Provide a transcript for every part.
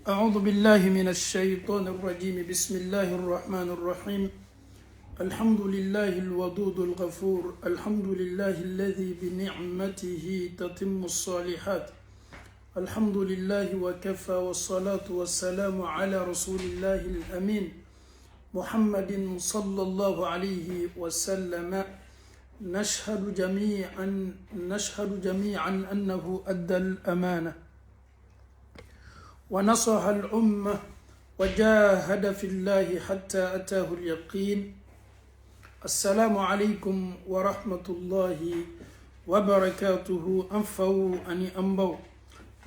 أعوذ بالله من الشيطان الرجيم بسم الله الرحمن الرحيم الحمد لله الودود الغفور الحمد لله الذي بنعمته تتم الصالحات الحمد لله وكفى والصلاة والسلام على رسول الله الأمين محمد صلى الله عليه وسلم نشهد جميعا أنه أدى الأمانة ونصح الأمة وجاهد في الله حتى أتاه اليقين السلام عليكم ورحمة الله وبركاته أنفوا أني أنبو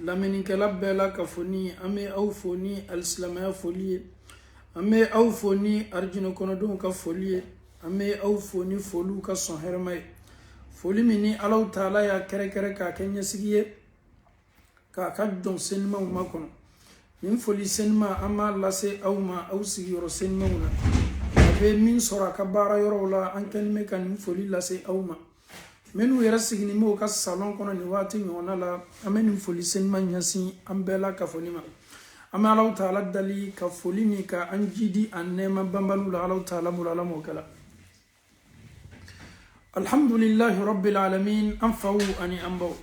لمن كلب لك فني أمي أوفني الإسلام فولي أمي أوفني أرجن كندون كفولي أمي أوفني فولو كصهرمي فولي مني الله تعالى يا كركركا كنيا سجيه كاكادون سينما وماكونا min foli senma ama lase awma aw sigiyoro senma wala abe min sora ka bara yoro la anken me kan foli lase awma menu yera sigini mo ka salon kono ni wati nyona la amen foli senma nyasi ambela ka foli ma ama Allah taala dali ka foli ni ka anjidi annema bambalu la Allah taala mulala mo kala alhamdulillahi rabbil alamin anfa'u ani ambo.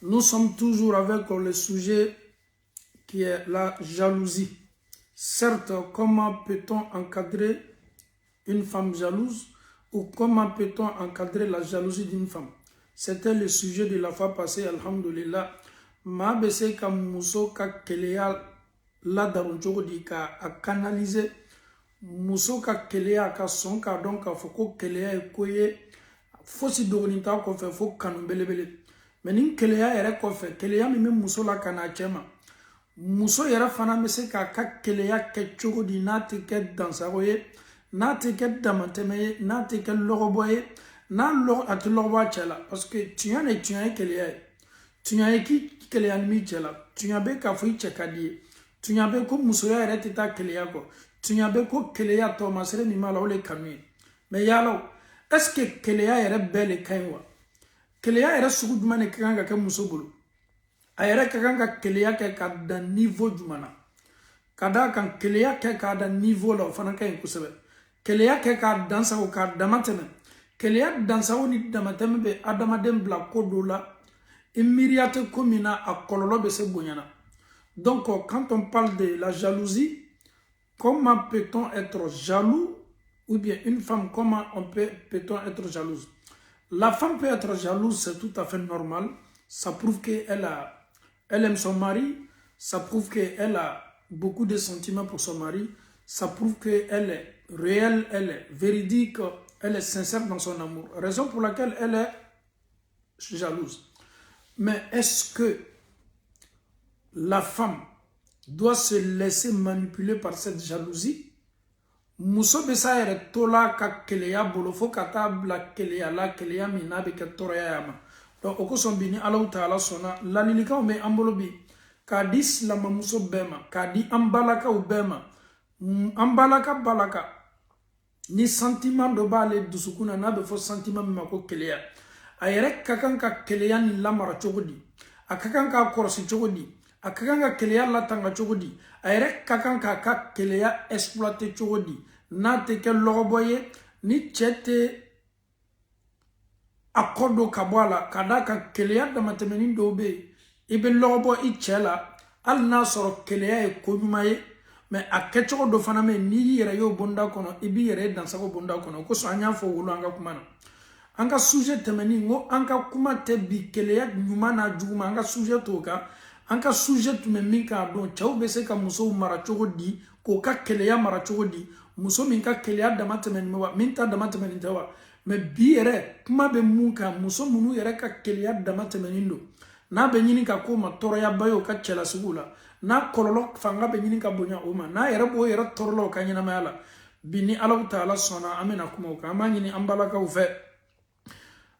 Nous sommes toujours avec le sujet qui est la jalousie. Certes, comment peut-on encadrer une femme jalouse ou comment peut-on encadrer la jalousie d'une femme? C'était le sujet de la fois passée, alhamdulillah. Ma bese ka muso ka keleya la darunjogo di ka a canaliser muso ka keleya ka son ka don ka foko keleya e koye fosi dogoninta ko fe fo kanu belebele. Mais nin keleya ere ko fe keleya mi muso la kana chema muso yɛrɛ fana bɛ se k'a ka keleya kɛ cogo di n'a tɛ kɛ dansago ye n'a tɛ kɛ damatɛmɛ ye n'a tɛ kɛ lɔgɔbɔ ye a tɛ lɔgɔbɔ a cɛ la parce que tiɲɛ de tiɲɛ ye keleya ye tiɲɛ ye k'i keleya ni min cɛ la tiɲɛ bɛ k'a fɔ i cɛ ka di ye tiɲɛ bɛ ko musoya yɛrɛ tɛ taa keleya kɔ tiɲɛ bɛ ko keleya tɔmasere min b'a la o de kanu ye mais yalaw est ce que keleya yɛrɛ bɛɛ de ka ɲi wa keleya yɛrɛ sugu jumɛn de ka kan ka kɛ muso bolo a yɛrɛ ka kan ka keleya kɛ ka dan niveau jumɛn na ka da kan keleya kɛ k'a dan niveau la o fana ka ɲi kosɛbɛ keleya kɛ k'a dansago k'a damatɛmɛ keleya dansago ni damatɛmɛ bɛ adamaden bila ko dɔ la i miiriya tɛ ko min na a kɔlɔlɔ bɛ se bonya na donc quand on parle de la jalousie comment peut-on être jaloux ou bien une femme comment peut-on être jalouse? La femme peut être jalouse, c'est tout à fait normal, ça prouve elle aime son mari, ça prouve qu'elle a beaucoup de sentiments pour son mari, ça prouve qu'elle est réelle, elle est véridique, elle est sincère dans son amour. Raison pour laquelle elle est jalouse. Mais est-ce que la femme doit se laisser manipuler par cette jalousie? Muso besa ere tola ka keleya bolo fo kata bla keleya la keleya mina be ke toroya yama. Donc, au son bini Allah Ta'ala sona la lilika me ambolobi ka di slama muso bema ka di ambalaka ou bema ambalaka balaka ni sentiment do bale dusukuna na be fo sentiment mi mako keleya ayere kakan ka keleya ni lamara chogodi akakan ka korosi chogodi akakan ka keleya la tanga chogodi ayere kakan ka keleya exploiter chogodi na te ke logoboye ni chete akodo kabwala kadaka keleya damatɛmɛni dɔw bɛ yen i bɛ lɔgɔbɔ i cɛ la hali n'a sɔrɔ keleya ye ko ɲuman ye mais a kɛcogo dɔ fana bɛ yen n'i y'i yɛrɛ y'o bonda kɔnɔ i b'i yɛrɛ dansago bonda kɔnɔ kosɔn an y'a fɔ wolo an ka kuma na an ka sujet tɛmɛni n ko an ka kuma tɛ bi keleya ɲuman n'a juguman an ka sujet t'o kan an ka sujet tun bɛ min k'a dɔn cɛw bɛ se ka musow mara cogo di k'o ka keleya mara cogo di muso min ka keleya damatɛmɛni wa min ta damatɛmɛni tɛ wa mais bi yɛrɛ kuma bɛ mun kan muso minnu yɛrɛ ka keleya damatɛmɛni don n'a bɛ ɲini ka k'o ma tɔɔrɔyaba ye o ka cɛlasugu la n'a kɔlɔlɔ fanga bɛ ɲini ka bonya o ma n'a yɛrɛ b'o yɛrɛ tɔɔrɔ la o ka ɲɛnamaya la bi ni Allah Ta'ala sɔnna an bɛna kuma o kan an b'a ɲini an balakaw fɛ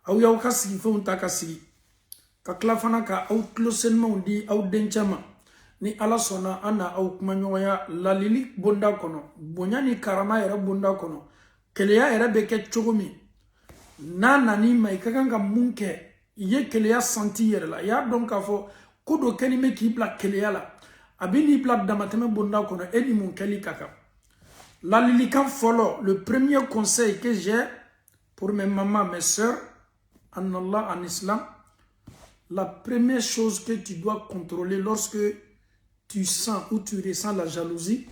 aw y'aw ka sigifɛnw ta ka sigi ka tila fana ka aw tulosenmaw di aw dencɛ ma ni Allah sɔnna an na aw kuma ɲɔgɔnya lalili bonda kɔnɔ bonya ni karama yɛrɛ bonda kɔnɔ keleya yɛrɛ bɛ kɛ cogo min n'a nani ma i ka kan ka mun kɛ i ye keleya santi yɛrɛ la i y'a dɔn k'a fɔ ko dɔ kɛlen bɛ k'i bila keleya la Abini plat damateme bonda kono eni mon keli kaka. La lilikan follow, le premier conseil que j'ai pour mes mamans, mes soeurs, en Allah, en islam, la première chose que tu dois contrôler lorsque tu sens ou tu ressens la jalousie,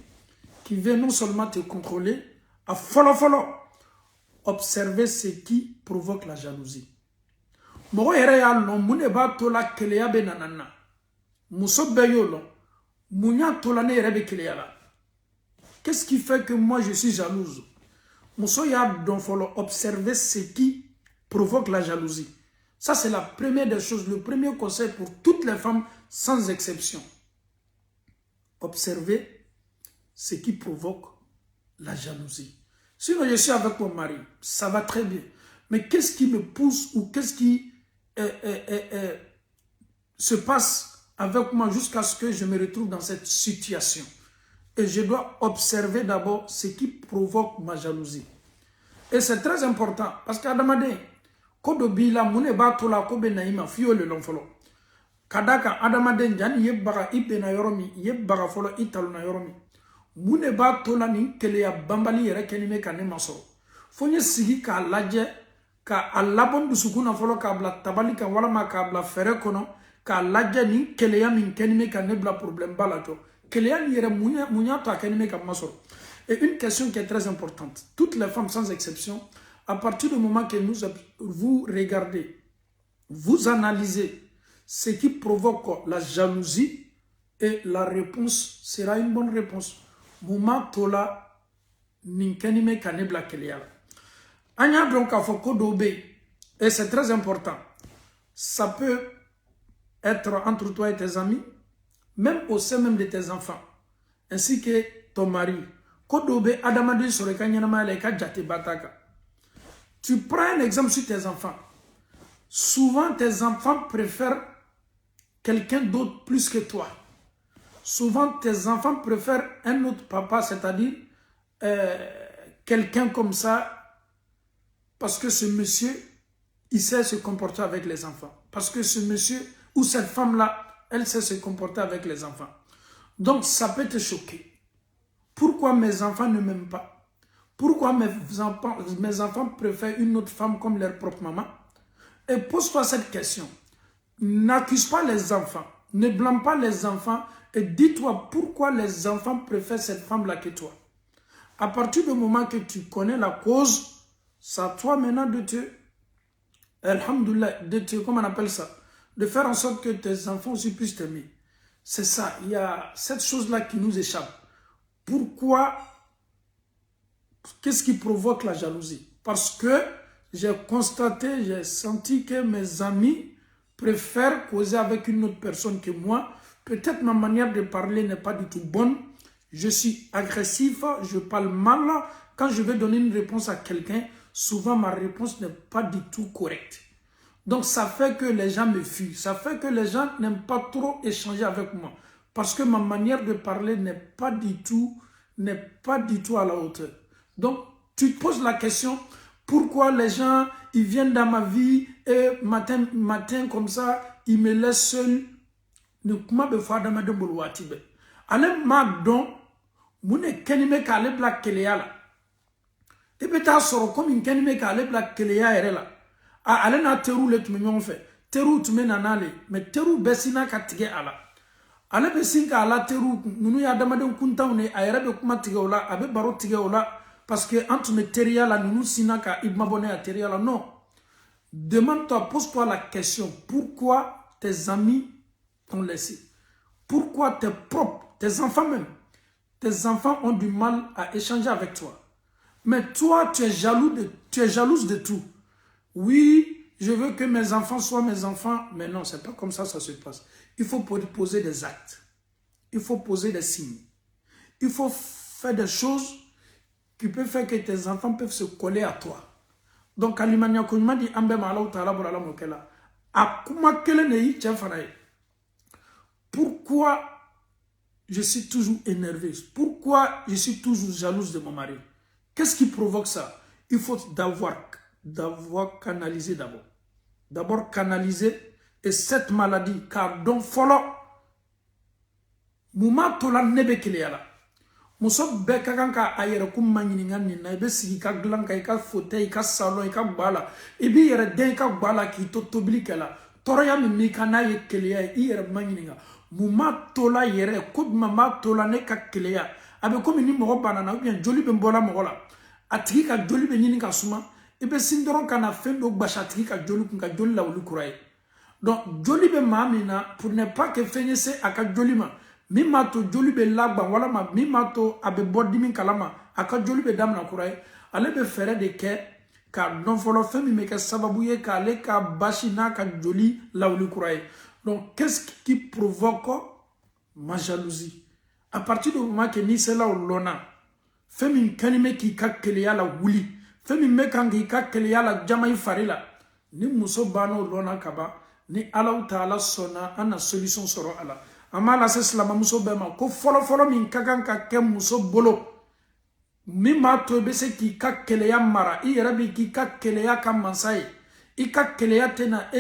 qui vient non seulement te contrôler, à follow, observer ce qui provoque la jalousie. Moro yere ya lon mune ba tola keleya be nanana. Muso be yo lon. Munya tola ne yere be keleya la. Qu'est-ce qui fait que moi je suis jalouse? Muso ya don follow observer ce qui provoque la jalousie. Ça c'est la première des choses, le premier conseil pour toutes les femmes sans exception. Observer ce qui provoque la jalousie. Sinon je suis avec mon mari, ça va très bien. Mais qu'est-ce qui me pousse ou qu'est-ce qui se passe avec moi jusqu'à ce que je me retrouve dans cette situation? Et je dois observer d'abord ce qui provoque ma jalousie. Et c'est très important parce qu'Adamade, kodo bila mune ba tola kobe naima fiyo le lonfolo. Kadaka Adamade njani yebbaga ibe na yoromi, yebbaga folo italu na yoromi. Mune ba tola ni kele ya bambali yere kenime kane masoro. Fonye sigi ka laje, ka alabon dusukuna folo ka bla tabali ka wala ma ka bla fere kono, ka laje ni kele ya min kenime kane bla problem balato. Et une question qui est très importante. Toutes les femmes sans exception, à partir du moment que vous regardez, vous analysez ce qui provoque la jalousie et la réponse sera une bonne réponse. Moment tola ninkenime kanebla kelea. Anya donc a foko dobe et c'est très important. Ça peut être entre toi et tes amis, même au sein même de tes enfants, ainsi que ton mari. Tu prends un exemple sur tes enfants. Souvent, tes enfants préfèrent quelqu'un d'autre plus que toi. Souvent, tes enfants préfèrent un autre papa, c'est-à-dire quelqu'un comme ça, parce que ce monsieur, il sait se comporter avec les enfants. Parce que ce monsieur ou cette femme-là, elle sait se comporter avec les enfants. Donc, ça peut te choquer. Pourquoi mes enfants ne m'aiment pas? Pourquoi mes enfants préfèrent une autre femme comme leur propre maman? Et pose-toi cette question. N'accuse pas les enfants. Ne blâme pas les enfants. Et dis-toi pourquoi les enfants préfèrent cette femme-là que toi. À partir du moment que tu connais la cause, c'est à toi maintenant de te... Alhamdoulilah, comment on appelle ça? De faire en sorte que tes enfants aussi puissent t'aimer. C'est ça, il y a cette chose-là qui nous échappe. Pourquoi? Qu'est-ce qui provoque la jalousie? Parce que j'ai constaté, j'ai senti que mes amis préfèrent causer avec une autre personne que moi. Peut-être ma manière de parler n'est pas du tout bonne. Je suis agressif, je parle mal. Quand je vais donner une réponse à quelqu'un, souvent ma réponse n'est pas du tout correcte. Donc ça fait que les gens me fuient. Ça fait que les gens n'aiment pas trop échanger avec moi. Parce que ma manière de parler n'est pas du tout à la hauteur. Donc tu te poses la question, pourquoi les gens, ils viennent dans ma vie et matin comme ça, ils me laissent seul. Ne kuma be fa dama de bolwati be. Ale magdon, mune kenime ka le black keleya la. Et peut-être soro comme kenime ka le black keleya ere la. Ale na teru le tume nyon fe. Teru tume nanale, mais teru besina ka tige ala. Ale besinka ala teru nunu ya dama de kunta une ayere be kuma tige ola, abe baro tige ola parce que entre me teria la nunu sina ka ibmabone a teria la. Non. Demande-toi, pose-toi la question, pourquoi tes amis t'ont laissé? Pourquoi tes propres, tes enfants même, tes enfants ont du mal à échanger avec toi? Mais toi, tu es jalouse de tout. Oui, je veux que mes enfants soient mes enfants, mais non, c'est pas comme ça se passe. Il faut poser des actes. Il faut poser des signes. Il faut faire des choses qui peuvent faire que tes enfants peuvent se coller à toi. Donc, Alimania Kouma dit Ambe Malaou Tala Bolala Mokela. Akuma Kele Nei Tchefanaï. Pourquoi je suis toujours énervée? Pourquoi je suis toujours jalouse de mon mari? Qu'est-ce qui provoque ça? Il faut d'avoir canalisé d'abord. D'abord canaliser. Et cette maladie, car donc follow, Muma tola nebe keleyala. Muso be kakanka ayere kuma nyininga nina ebe sigi ka glanka ika fauteuil ika salon ika gbala ibi yere den ika gbala ki to tobili kela toroya mi kana ye keleya yere manyininga muma tola yere ko mama tola ne ka keleya abe ko ni mogo banana ou bien joli be mbola mogo la atiki ka joli be nyini ka suma ebe sindoron kana fendo gbasha atiki ka joli kun ka joli la wuli kuraye donc joli be mamina pour ne pas que fenyese aka joli ma mima to joli be lagba wala ma mima to abe bodimi kalama aka joli be damna kuraye ale be fere de ke ka don folo femi me ke sababu ye ka ale ka bashi na ka joli la wuli kuraye. Donc qu'est-ce qui provoque ma jalousie? À partir du moment que ni c'est là où l'on a femi kanime ki ka keleya la wuli femi me kangi ka keleya la jamai farila ni muso bano lona kaba ni ala taala sona ana solution soro ala amala se slama muso bema ko folo min kakan ka ke muso bolo mi ma to be se ki ka keleya mara I yerabi ki ka keleya ka mansai I ka keleya tena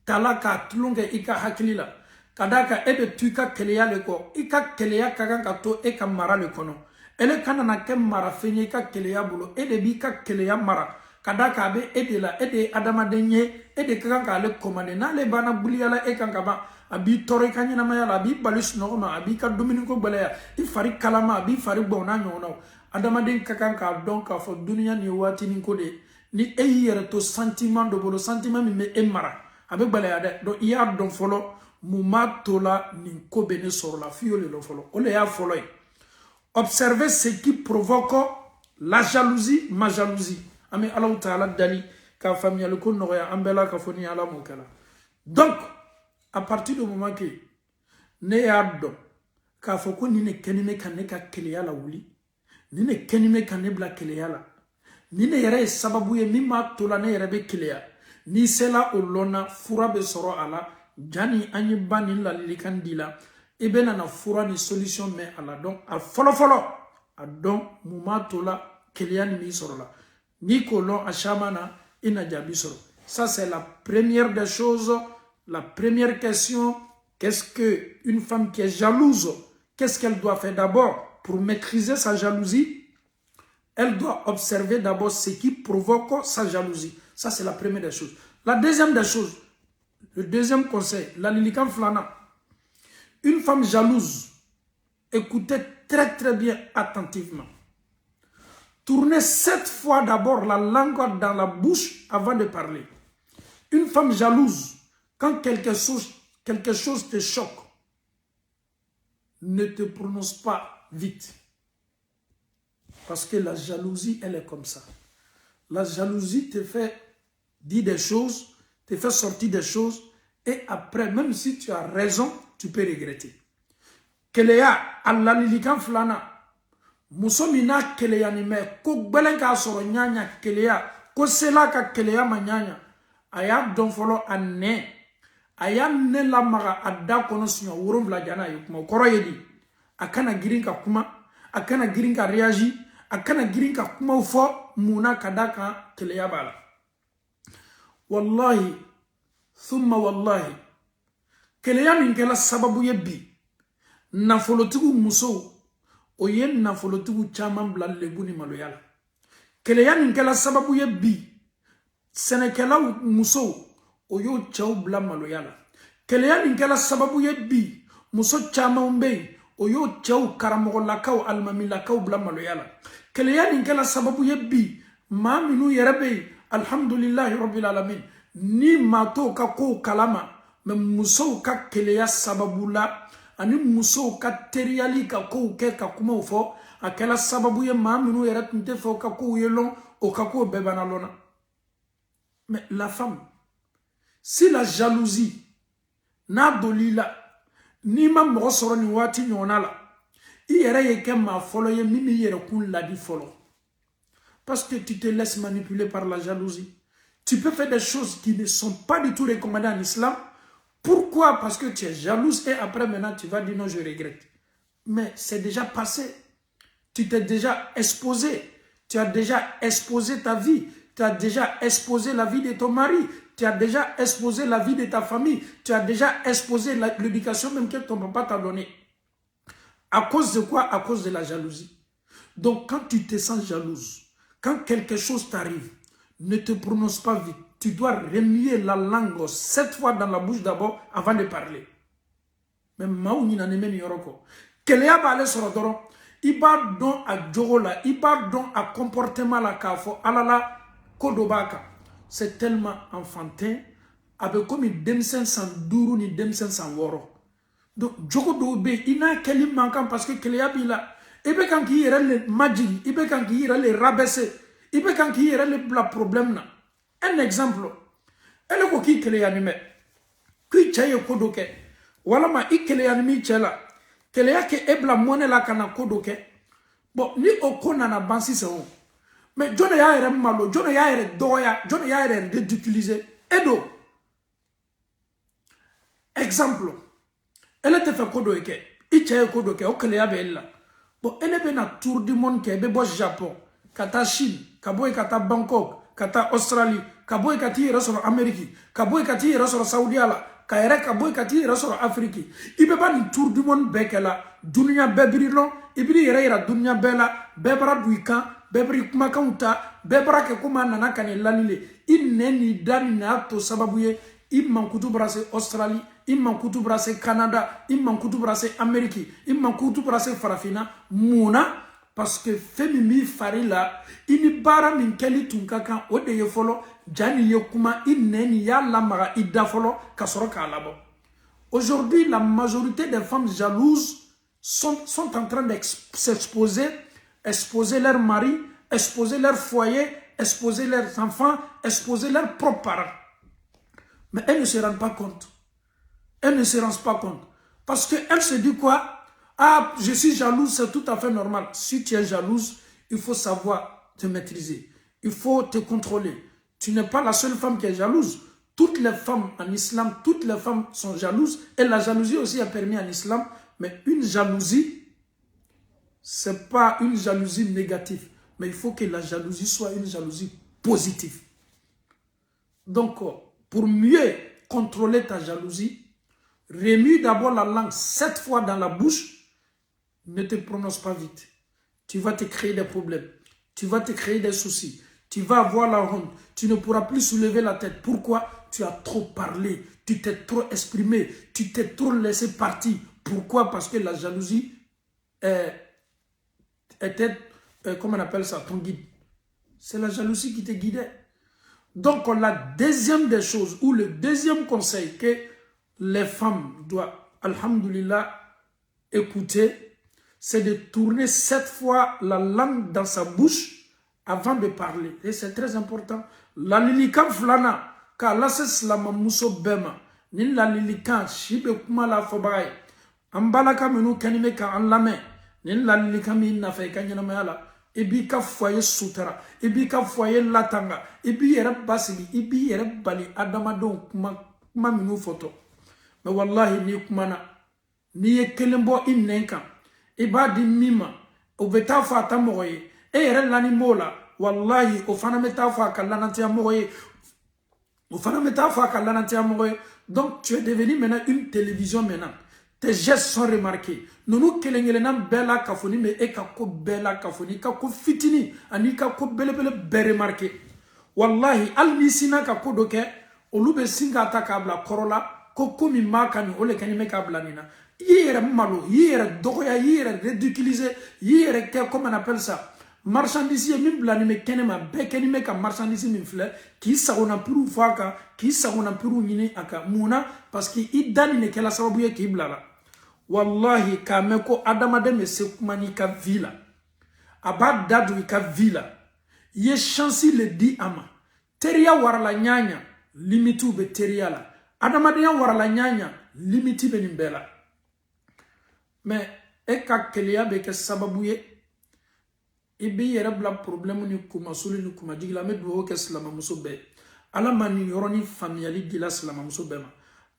talaka tulunge I ka hakilila kadaka ebe tu ka keleya le ko I ka keleya kakan ka to ka mara le kono ele kana na ke mara fenye ka keleya bolo ede bi ka keleya mara kadaka be ede la ede adama denye ede kakan ka le komane na le bana buliyala kan ka ba abi tore kanyina mayala abi balis nogma abi ka dominiko balaya I fari kalama abi fari bona nyona adama den kakan ka donc ka fo dunya ni wati ni kode ni yere to sentiment do bolo sentiment mi me mara abe balaya de do iya don folo muma tola ni ko bene soro la fiole lo folo ole ya folo. Observez ce qui provoque la jalousie, ma jalousie. Ami Allah Ta'ala dali ka famille le ko noya ambela ka foni ala mokala. Donc à partir du moment que ne yado ka foko ni ne kenime kan ne ka keleya la wuli ni ne kenime kan ne bla keleya la ni ne yere sababu ye mimma tola ne yere be keleya ni sela olona fura be soro ala jani anyi bani la likan dila ebe na fura ni solution me ala donc a folo a donc muma tola keleya ni mi soro la ni kolon a shamana ina jabi soro. Ça c'est la première des choses. La première question, qu'est-ce qu'une femme qui est jalouse, qu'est-ce qu'elle doit faire d'abord pour maîtriser sa jalousie? Elle doit observer d'abord ce qui provoque sa jalousie. Ça, c'est la première des choses. La deuxième des choses, le deuxième conseil, la lilikan flana. Une femme jalouse, écoutez très bien attentivement. Tournez 7 fois d'abord la langue dans la bouche avant de parler. Une femme jalouse, quand quelque chose te choque, ne te prononce pas vite. Parce que la jalousie, elle est comme ça. La jalousie te fait dire des choses, te fait sortir des choses, et après, même si tu as raison, tu peux regretter. Keleya, Allah lilikan flana, musomina keleya ni me, ko belenka soro nyanya keleya, ko selaka keleya manyanya, aya don folo anne, aya ne la maga adda kono sunya woron vla jana yukuma koro yedi akana girinka kuma akana girinka reagi akana girinka kuma ufo muna kadaka keleya bala wallahi thumma wallahi keleya minkela sababu yebi nafolotigu muso oye nafolotigu chaman bla lebuni maloyala keleya minkela sababu yebi senekela muso oyo chaw bla maloyala keleya ninkela sababu ye bi muso chama umbe oyo chaw karamogo lakaw almami lakaw bla maloyala keleya ninkela sababu ye bi ma minu yerebe alhamdulillah rabbil alamin ni mato ka ko kalama me muso ka keleya sababu la ani muso ka teriali ka ko ke ka kuma ufo akela sababu ye ma minu yeret nte fo ka ko yelon o ka ko bebana lona. Mais la femme, si la jalousie n'a dolila ni ma mo soro ni wati nyona la I yere ye ke ma folo ye mimi yere kun la di folo parce que tu te laisses manipuler par la jalousie. Tu peux faire des choses qui ne sont pas du tout recommandées en islam. Pourquoi? Parce que tu es jalouse et après maintenant tu vas dire non, je regrette. Mais c'est déjà passé. Tu t'es déjà exposé. Tu as déjà exposé ta vie. Tu as déjà exposé la vie de ton mari. Tu as déjà exposé la vie de ta famille. Tu as déjà exposé l'éducation même que ton papa t'a donnée. À cause de quoi? À cause de la jalousie. Donc, quand tu te sens jalouse, quand quelque chose t'arrive, ne te prononce pas vite. Tu dois remuer la langue 7 fois dans la bouche d'abord avant de parler. Mais Maouni n'en est même yoroko. Kelea ba ale soro doro. Iba don a jogo la, iba don a comportement la kafo, alala kodobaka. C'est tellement enfantin. Avec comme une demsen sans dourou ni demsen sans woro. Donc, jogo dobe, il n'a qu'elle manquant parce que Kelea bila. Ibe quand il y a les magic, ibe quand il y a les rabaissés, ibe quand il y a les problèmes na. Un exemple. Elle est qui Kelea anime. Qui chaye kodoke. Wala ma ikele animi chela. Kele yake ebla mwone la kana kodoke. Bon, ni okona na bansi se on. Mais jone ya ere malo, jone ya ere doya, jone ya ere ridiculisé. Edo. Exemple. Elle te fait kodoke. Ichaye kodoke, okele ya bella. Bon, elle be na tour du monde ke be bo Japon, kata Chine, kaboy kata Bangkok, kata Australie, kaboy kati resoro Amérique, kaboy kati resoro Saudi ala. Kaire kaboy kati resoro Afrique. Ibe ba ni tour du monde bekela. Dunia bebirilo. Ibiri yera dunia bela. Bebra duikan. Bebri kumakauta. Bebra ke kuma nana kane lalile. Ineni dani na to sababuye. Imman kutu brase Australie. Imman kutu brase Canada. Imman kutu brase Amérique. Imman kutu brase Farafina. Muna. Parce que Femimi Farila, ini bara min keli tunkaka ode ye folo, jani ye kuma ineni ya lamara ida folo kasoro ka labo. Aujourd'hui, la majorité des femmes jalouses sont en train d'exposer, exposer leurs maris, exposer leur foyer, exposer leurs enfants, exposer leurs propres parents. Mais elles ne se rendent pas compte. Elles ne se rendent pas compte. Parce qu'elles se disent quoi? Ah, je suis jalouse, c'est tout à fait normal. Si tu es jalouse, il faut savoir te maîtriser. Il faut te contrôler. Tu n'es pas la seule femme qui est jalouse. Toutes les femmes en islam, toutes les femmes sont jalouses. Et la jalousie aussi est permise en islam. Mais une jalousie, ce n'est pas une jalousie négative. Mais il faut que la jalousie soit une jalousie positive. Donc, pour mieux contrôler ta jalousie, remue d'abord la langue 7 fois dans la bouche. Ne te prononce pas vite. Tu vas te créer des problèmes. Tu vas te créer des soucis. Tu vas avoir la honte. Tu ne pourras plus soulever la tête. Pourquoi? Tu as trop parlé. Tu t'es trop exprimé. Tu t'es trop laissé partir. Pourquoi? Parce que la jalousie était, comment on appelle ça, ton guide. C'est la jalousie qui te guidait. Donc, la deuxième des choses, ou le deuxième conseil que les femmes doivent, alhamdoulilah, écouter, c'est de tourner 7 fois la langue dans sa bouche avant de parler. Et c'est très important. La lilikan flana, ka lasse slama muso bema, ni la lilikan, shibe kuma la fobaye, ambalaka menu kanime ka anlame, ni la lilikan mi nafe kanyanamala, ebi ka foye sutara, ebi ka foye latanga, ebi yere basili, ebi yere bali adamadon kuma minu foto. Mais wallahi ni kumana, ni ye kelembo innenkan, iba di mima o beta fa ta moye e yere lani mola wallahi o fana meta fa kalana tia moye o fana meta fa kalana tia moye. Donc tu es devenu maintenant une télévision maintenant. Tes gestes sont remarqués. Nous kelengelenam bela kafoni me e ka ko bela kafoni ka ko fitini ani ka ko bele be remarqué. Wallahi al misina ka ko doke olube singa ta kabla korola ko komi makani ole kanime kabla nina. Yere malo, yere doya, yere ridiculisé, yere comment on appelle ça? Marchandise, même blanime kenema, bekenime ka marchandise minfle, qui s'agona puru faka, qui s'agona puru nini aka muna, parce qu'il donne ne kela sababuye ki blala. Wallahi, kameko adamade me sekumani ka vila. Abad dadu ka vila. Ye chansi le di ama. Teria warala nyanya, limitu be teria la. Adamade ya warala nyanya, limiti be nimbela. Mais e ka keleya be ke sababuye ibi yere bla problème ni kuma sulu ni kuma digla me do ke slama muso be ala mani yoroni familiali gila slama muso be ma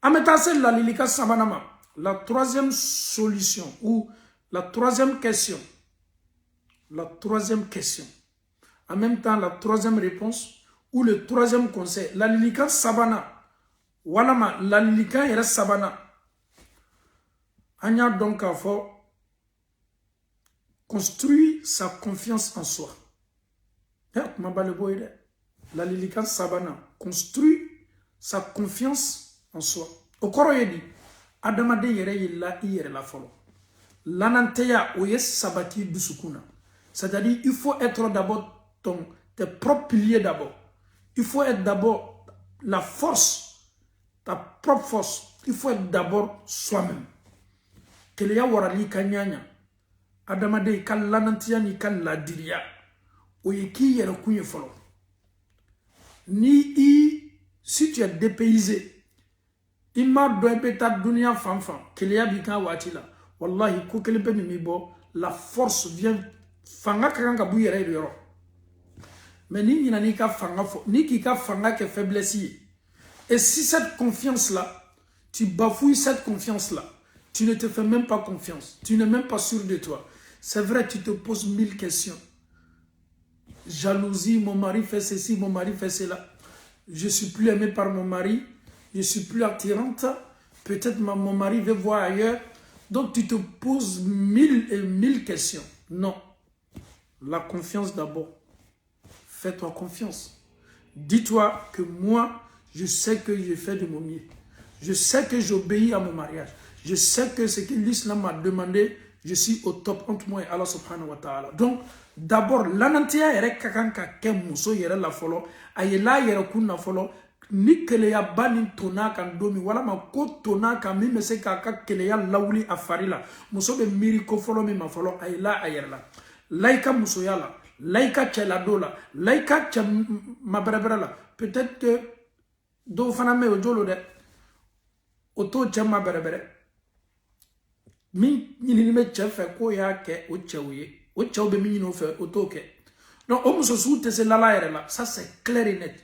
ameta c'est la lilika sabanama. La troisième solution ou la troisième question en même temps la troisième réponse ou le troisième conseil la lilika sabana walama la lilika yere sabana. Anya donc à fort construit sa confiance en soi. La Lilikan Sabana construit sa confiance en soi. Au Koroyedi, Adamade yere yella yere la folo. L'ananteya oyes sabati dusukuna. C'est-à-dire, il faut être d'abord tes propres piliers d'abord. Il faut être d'abord la force, ta propre force. Il faut être d'abord soi-même. Keleya warali kanyanya. Adamade kal l'ananteya ni kal la diria. Oyeki yere kunye folo. Si tu es dépaysé, il m'a donné ta dunia fanfan, qu'il y a bien watila. Wallahi, koukelepe ni mibo, la force vient fanga kanga bouyere de yoro. Mais ni n'a ni ka fanga fo, ni ki ka fanga que faiblesse. Et si cette confiance-là, tu bafouilles cette confiance-là, tu ne te fais même pas confiance, tu n'es même pas sûr de toi. C'est vrai, tu te poses 1000 questions. Jalousie, mon mari fait ceci, mon mari fait cela. Je ne suis plus aimée par mon mari, je ne suis plus attirante. Peut-être mon mari veut voir ailleurs. Donc tu te poses 1000 et 1000 questions. Non. La confiance d'abord. Fais-toi confiance. Dis-toi que moi, je sais que je fais de mon mieux. Je sais que j'obéis à mon mariage. Je sais que ce que l'islam m'a demandé, je suis au top entre moi et Allah subhanahu wa ta'ala. Donc, d'abord, l'anantia yere kakanka ke muso yere la folo, ayela yere kuna folo, ni keleya bani tona kan domi, wala ma ko tona kan mi me se kaka keleya lawli afarila. Muso be miri ko folo mi ma folo, ayela ayerla. Laika muso yala, laika chela dola, laika che mabrabra la. Peut-être que do fana me ojolo de, oto che mabrabra. Mi ni me chefe ko ya ke o chewye o chewbe mi no fe o toke. Donc on se soute c'est là, ça c'est clair et net.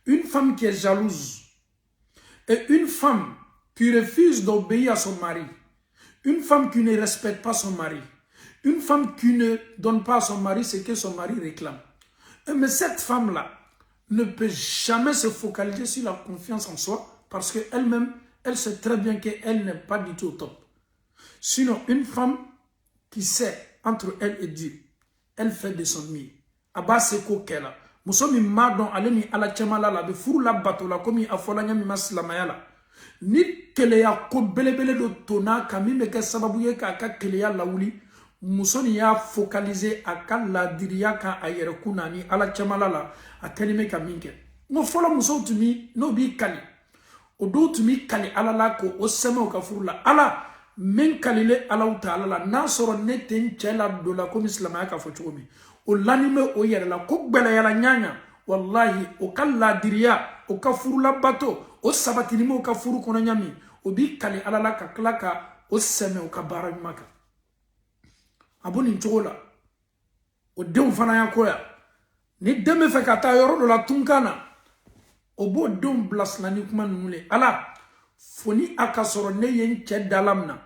Une femme qui est jalouse et une femme qui refuse d'obéir à son mari, une femme qui ne respecte pas son mari, une femme qui ne donne pas à son mari ce que son mari réclame. Mais cette femme-là ne peut jamais se focaliser sur la confiance en soi parce qu'elle-même, elle sait très bien qu'elle n'est pas du tout au top. Sinon, une femme qui sait entre elle et Dieu, elle fait de son mieux. Aba seko kela. Musomi madon alemi ala chamala la be furu la bato la komi afola nyami maslamaya la. Ni keleya ko belebele do tona kami meke sababu ye ka keleya lawuli. Musoni ya focaliser aka la diriya ka ayere kuna ni ala chamala la akanime kaminke. Ngo fola muso tumi no bi kali. Odo tumi kali ala la ko osema o ka furu la ala. Men kalile ala ta'ala la na soro ne ten chela do la comme islamaya ka fo chomi o lanime o yere la ko gbele yala nyanya wallahi o kala diriya o ka furu la bato o sabati ni o ka furu kono nyami o bi kali ala la ka klaka o seme o ka bara maka aboni nchola o de fana ya koya ni deme fe ka ta yoro do la tunkana o bo don blas na ni kuma nule ala foni akasoro ne yen che dalamna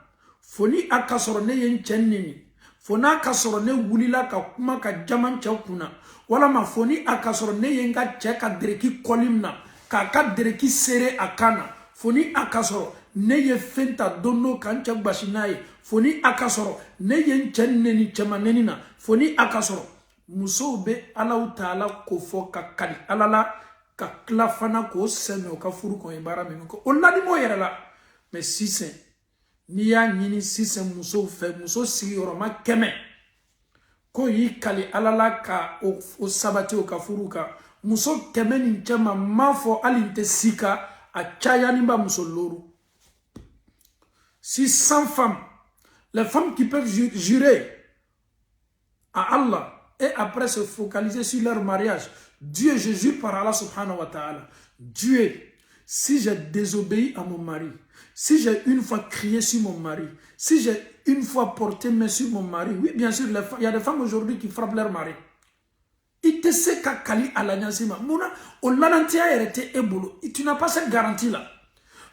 foni akasoro ne yen che nini fona akasoro ne wulila ka kuma ka jaman che kuna wala ma foni akasoro ne yen ga che ka dereki kolimna ka dereki sere akana foni akasoro ne ye fenta dono kan che gbashinaye foni akasoro ne yen che neni che manenina foni akasoro muso be ala taala ko fo ka kali alala ka klafana ko seme o ka furu ko ibara mi ko on la di mo yere la mais si c'est ni ya nyini si c'est muso fe muso sigi yoroma keme ko yi kali alala ka o sabati o ka furu ka muso keme ni chama mafo alinte sika a chaya ni ba muso loru. Si 100 femmes, les femmes qui peuvent jurer à Allah et après se focaliser sur leur mariage, Dieu, je jure par Allah subhanahu wa ta'ala, Dieu, si j'ai désobéi à mon mari, si j'ai une fois crié sur mon mari, si j'ai une fois porté main sur mon mari, oui, bien sûr, il y a des femmes aujourd'hui qui frappent leur mari. Il te sait qu'à Kali à l'agnansima. Mouna, au lanantia été ébolo. Tu n'as pas cette garantie-là.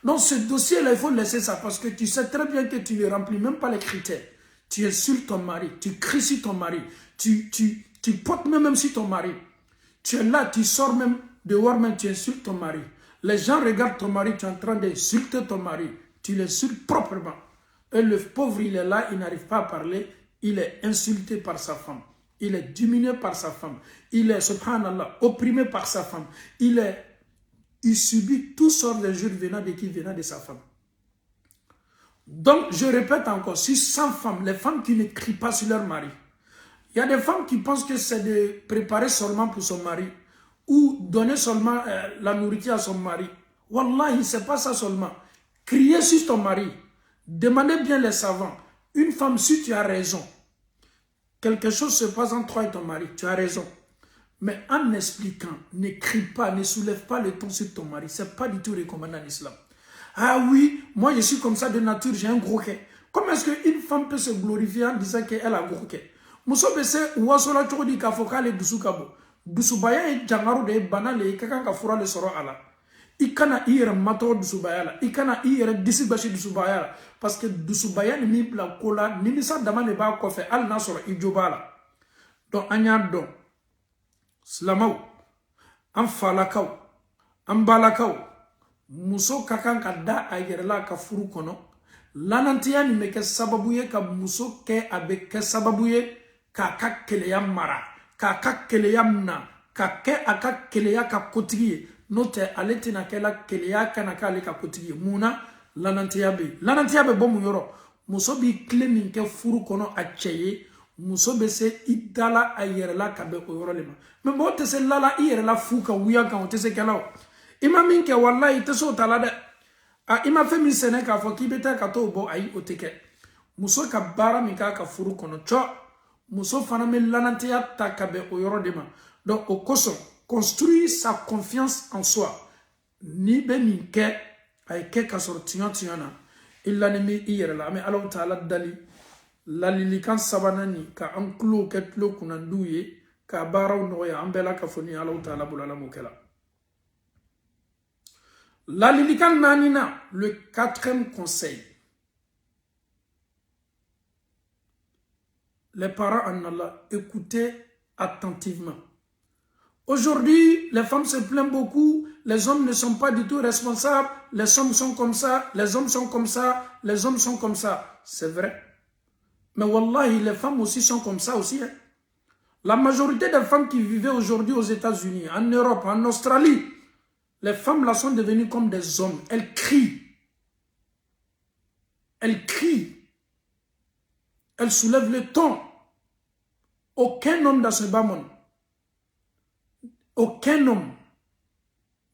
Donc, ce dossier-là, il faut laisser ça parce que tu sais très bien que tu ne remplis même pas les critères. Tu insultes ton mari, tu cries sur ton mari, tu portes même sur ton mari. Tu es là, tu sors même dehors, même tu insultes ton mari. Les gens regardent ton mari, tu es en train d'insulter ton mari. Tu l'insultes proprement. Et le pauvre, il est là, il n'arrive pas à parler. il est insulté par sa femme, il est diminué par sa femme, il est, subhanallah, opprimé par sa femme, il subit toutes sortes de jours venant de qui? Venant de sa femme. Donc, je répète encore, sur 100 femmes, les femmes qui ne crient pas sur leur mari, il y a des femmes qui pensent que c'est de préparer seulement pour son mari ou donner seulement la nourriture à son mari. Wallahi, c'est pas ça seulement. Crier sur ton mari. Demandez bien les savants. Une femme, si tu as raison, quelque chose se passe entre toi et ton mari, tu as raison. Mais en expliquant, ne crie pas, ne soulève pas le ton sur ton mari. Ce n'est pas du tout recommandé en islam. Ah oui, moi je suis comme ça de nature, j'ai un gros quai. Comment est-ce qu'une femme peut se glorifier en disant qu'elle a un gros quai? Muso bese wasola chodi ka fokale dusu kabo. Dusu baya e jangaru de banale kakan ka fura le soro ala. Ikana ire mato dusu baya la. Ikana ire disi bashi dusu baya la. Parce que dusu baya ni bla kola ni misa dama ne ba ko fe al na soro ijoba la. Donc anya don. Slamaw. Am falakaw. Am balakaw. Muso kakan ka da ayerla ka furu kono. Lanantiya ni meke sababuye ka muso ke abe ke sababuye ka keleya mara, ka keleya mna, ka ke aka keleya ka kotigi, note aleti na kela keleya kana ka ale ka kotigi, muna lanantiya be bomu yoro, muso bi kle min ke furu kono a cheye, muso be se idala a yerela ka be o yoro lema. Mais bo te se lala i yerela fu ka wuya kan o te se kela o. Ima min ke wallahi te so tala de. Ah, ima fe min sene ka fo ki beta ka to bo ayi o teke. Muso ka bara min ka furu kono cho. Muso fana me lananteya ta ka be o yoro de ma. Donc au koso, construire sa confiance en soi. Ni be min ke ay ke ka sor tiyan na. Illa ni mi iyere la. Mais Allah ta'ala dali. Lalili kan sabanani ka anklo ketlo kunanduye ka bara no ya ambela ka foni Allah ta'ala bulala mokela. La Lilikan Nanina, le 4e conseil. Les parents en Allah, écoutez attentivement. Aujourd'hui, les femmes se plaignent beaucoup, les hommes ne sont pas du tout responsables, les hommes sont comme ça, les hommes sont comme ça, les hommes sont comme ça. C'est vrai. Mais wallahi, les femmes aussi sont comme ça aussi. Hein. La majorité des femmes qui vivaient aujourd'hui aux États-Unis, en Europe, en Australie, les femmes là sont devenues comme des hommes. Elles crient. Elles crient. Elles soulèvent le ton. Aucun homme dans ce bas monde, aucun homme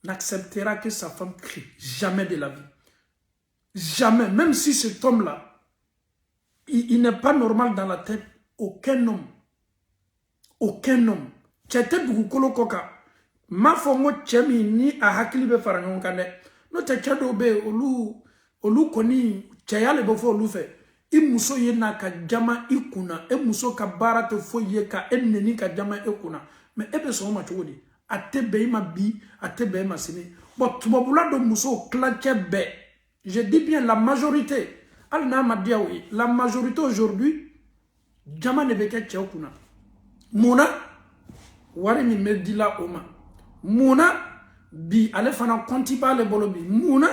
n'acceptera que sa femme crie. Jamais de la vie. Jamais. Même si cet homme-là, il n'est pas normal dans la tête. Aucun homme. Aucun homme. Tchete Bukolo Koka. Ma fongo chemi ni a hakili be farangon kane no te chado be olu koni chayale bofo olu fe I muso ye na ka jama ikuna e muso ka bara te fo ye ka enneni ka jama ikuna mais ebe so ma chodi ate be ma bi ate be ma sini but tubabula do muso klache be je dis bien la majorité al na ma dia oui la majorité aujourd'hui jama ne be ke chekuna muna wari mi medila oma Mouna, bi ale fana konti ba le bolo bi Mouna,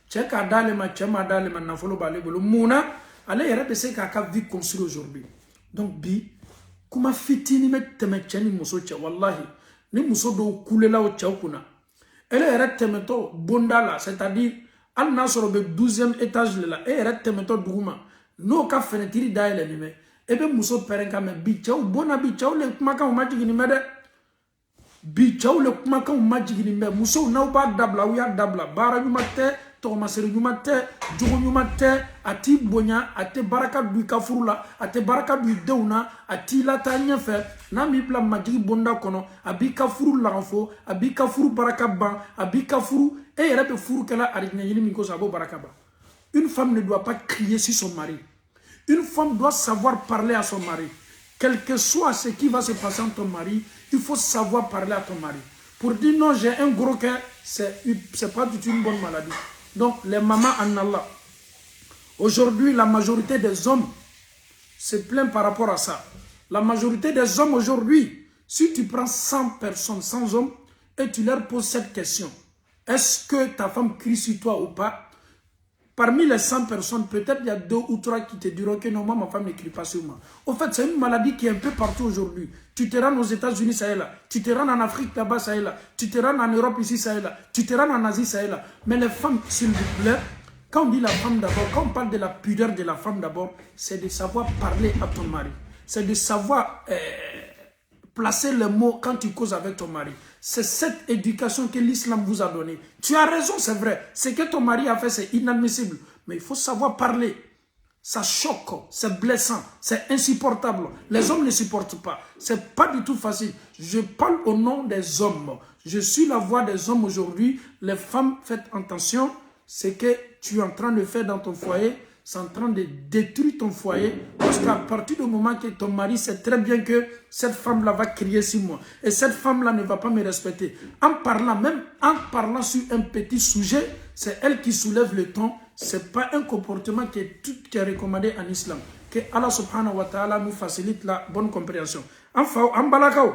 cheka dale ma chema dale ma nafolo ba le bolo Mouna, ale yere be se ka vie construire aujourd'hui. Donc bi kuma fitini me teme cheni muso che wallahi ni muso do kulela o chakuna. Elle yere teme to bondala, c'est-à-dire al nasoro be 12e étage le la e yere teme to duguma. No ka fenetiri daile ni me. Ebe muso perenka me bi chaw bona bi chaw le kuma ka majigi ni mede. Bi chaw le kuma kan majigi ni me muso na ba dabla wi dabla bara yu matte to masere yu matte jogo yu matte ati bonya ate baraka du kafurula ate baraka du deuna ati la tanya fe na mi bla majigi bonda kono abi kafuru la fo abi kafuru baraka ban abi kafuru e yere be furu kala arigna yini mi ko sabo baraka ba. Une femme ne doit pas crier sur son mari. Une femme doit savoir parler à son mari. Quel que soit ce qui va se passer en ton mari, il faut savoir parler à ton mari. Pour dire non, j'ai un gros cœur, c'est pas du tout une bonne maladie. Donc, les mamans en Allah, aujourd'hui, la majorité des hommes se plaignent par rapport à ça. La majorité des hommes aujourd'hui, si tu prends 100 personnes, 100 hommes, et tu leur poses cette question, est-ce que ta femme crie sur toi ou pas? Parmi les 100 personnes, peut-être il y a 2 ou 3 qui te diront que non, moi, ma femme n'écrit pas sur moi. Au fait, c'est une maladie qui est un peu partout aujourd'hui. Tu te rends aux États-Unis, ça est là. Tu te rends en Afrique, là-bas, ça est là. Tu te rends en Europe, ici, ça est là. Tu te rends en Asie, ça est là. Mais les femmes, s'il vous plaît, quand on dit la femme d'abord, quand on parle de la pudeur de la femme d'abord, c'est de savoir parler à ton mari. C'est de savoir placer les mots quand tu causes avec ton mari. C'est cette éducation que l'islam vous a donnée. Tu as raison, c'est vrai. Ce que ton mari a fait, c'est inadmissible. Mais il faut savoir parler. Ça choque, c'est blessant, c'est insupportable. Les hommes ne supportent pas. C'est pas du tout facile. Je parle au nom des hommes. Je suis la voix des hommes aujourd'hui. Les femmes, faites attention. Ce que tu es en train de faire dans ton foyer, c'est en train de détruire ton foyer. Parce qu'à partir du moment que ton mari sait très bien que cette femme-là va crier sur moi. Et cette femme-là ne va pas me respecter. En parlant, même en parlant sur un petit sujet, c'est elle qui soulève le ton. Ce n'est pas un comportement qui est recommandé en islam. Que Allah subhanahu wa ta'ala nous facilite la bonne compréhension. Enfin, en balakao,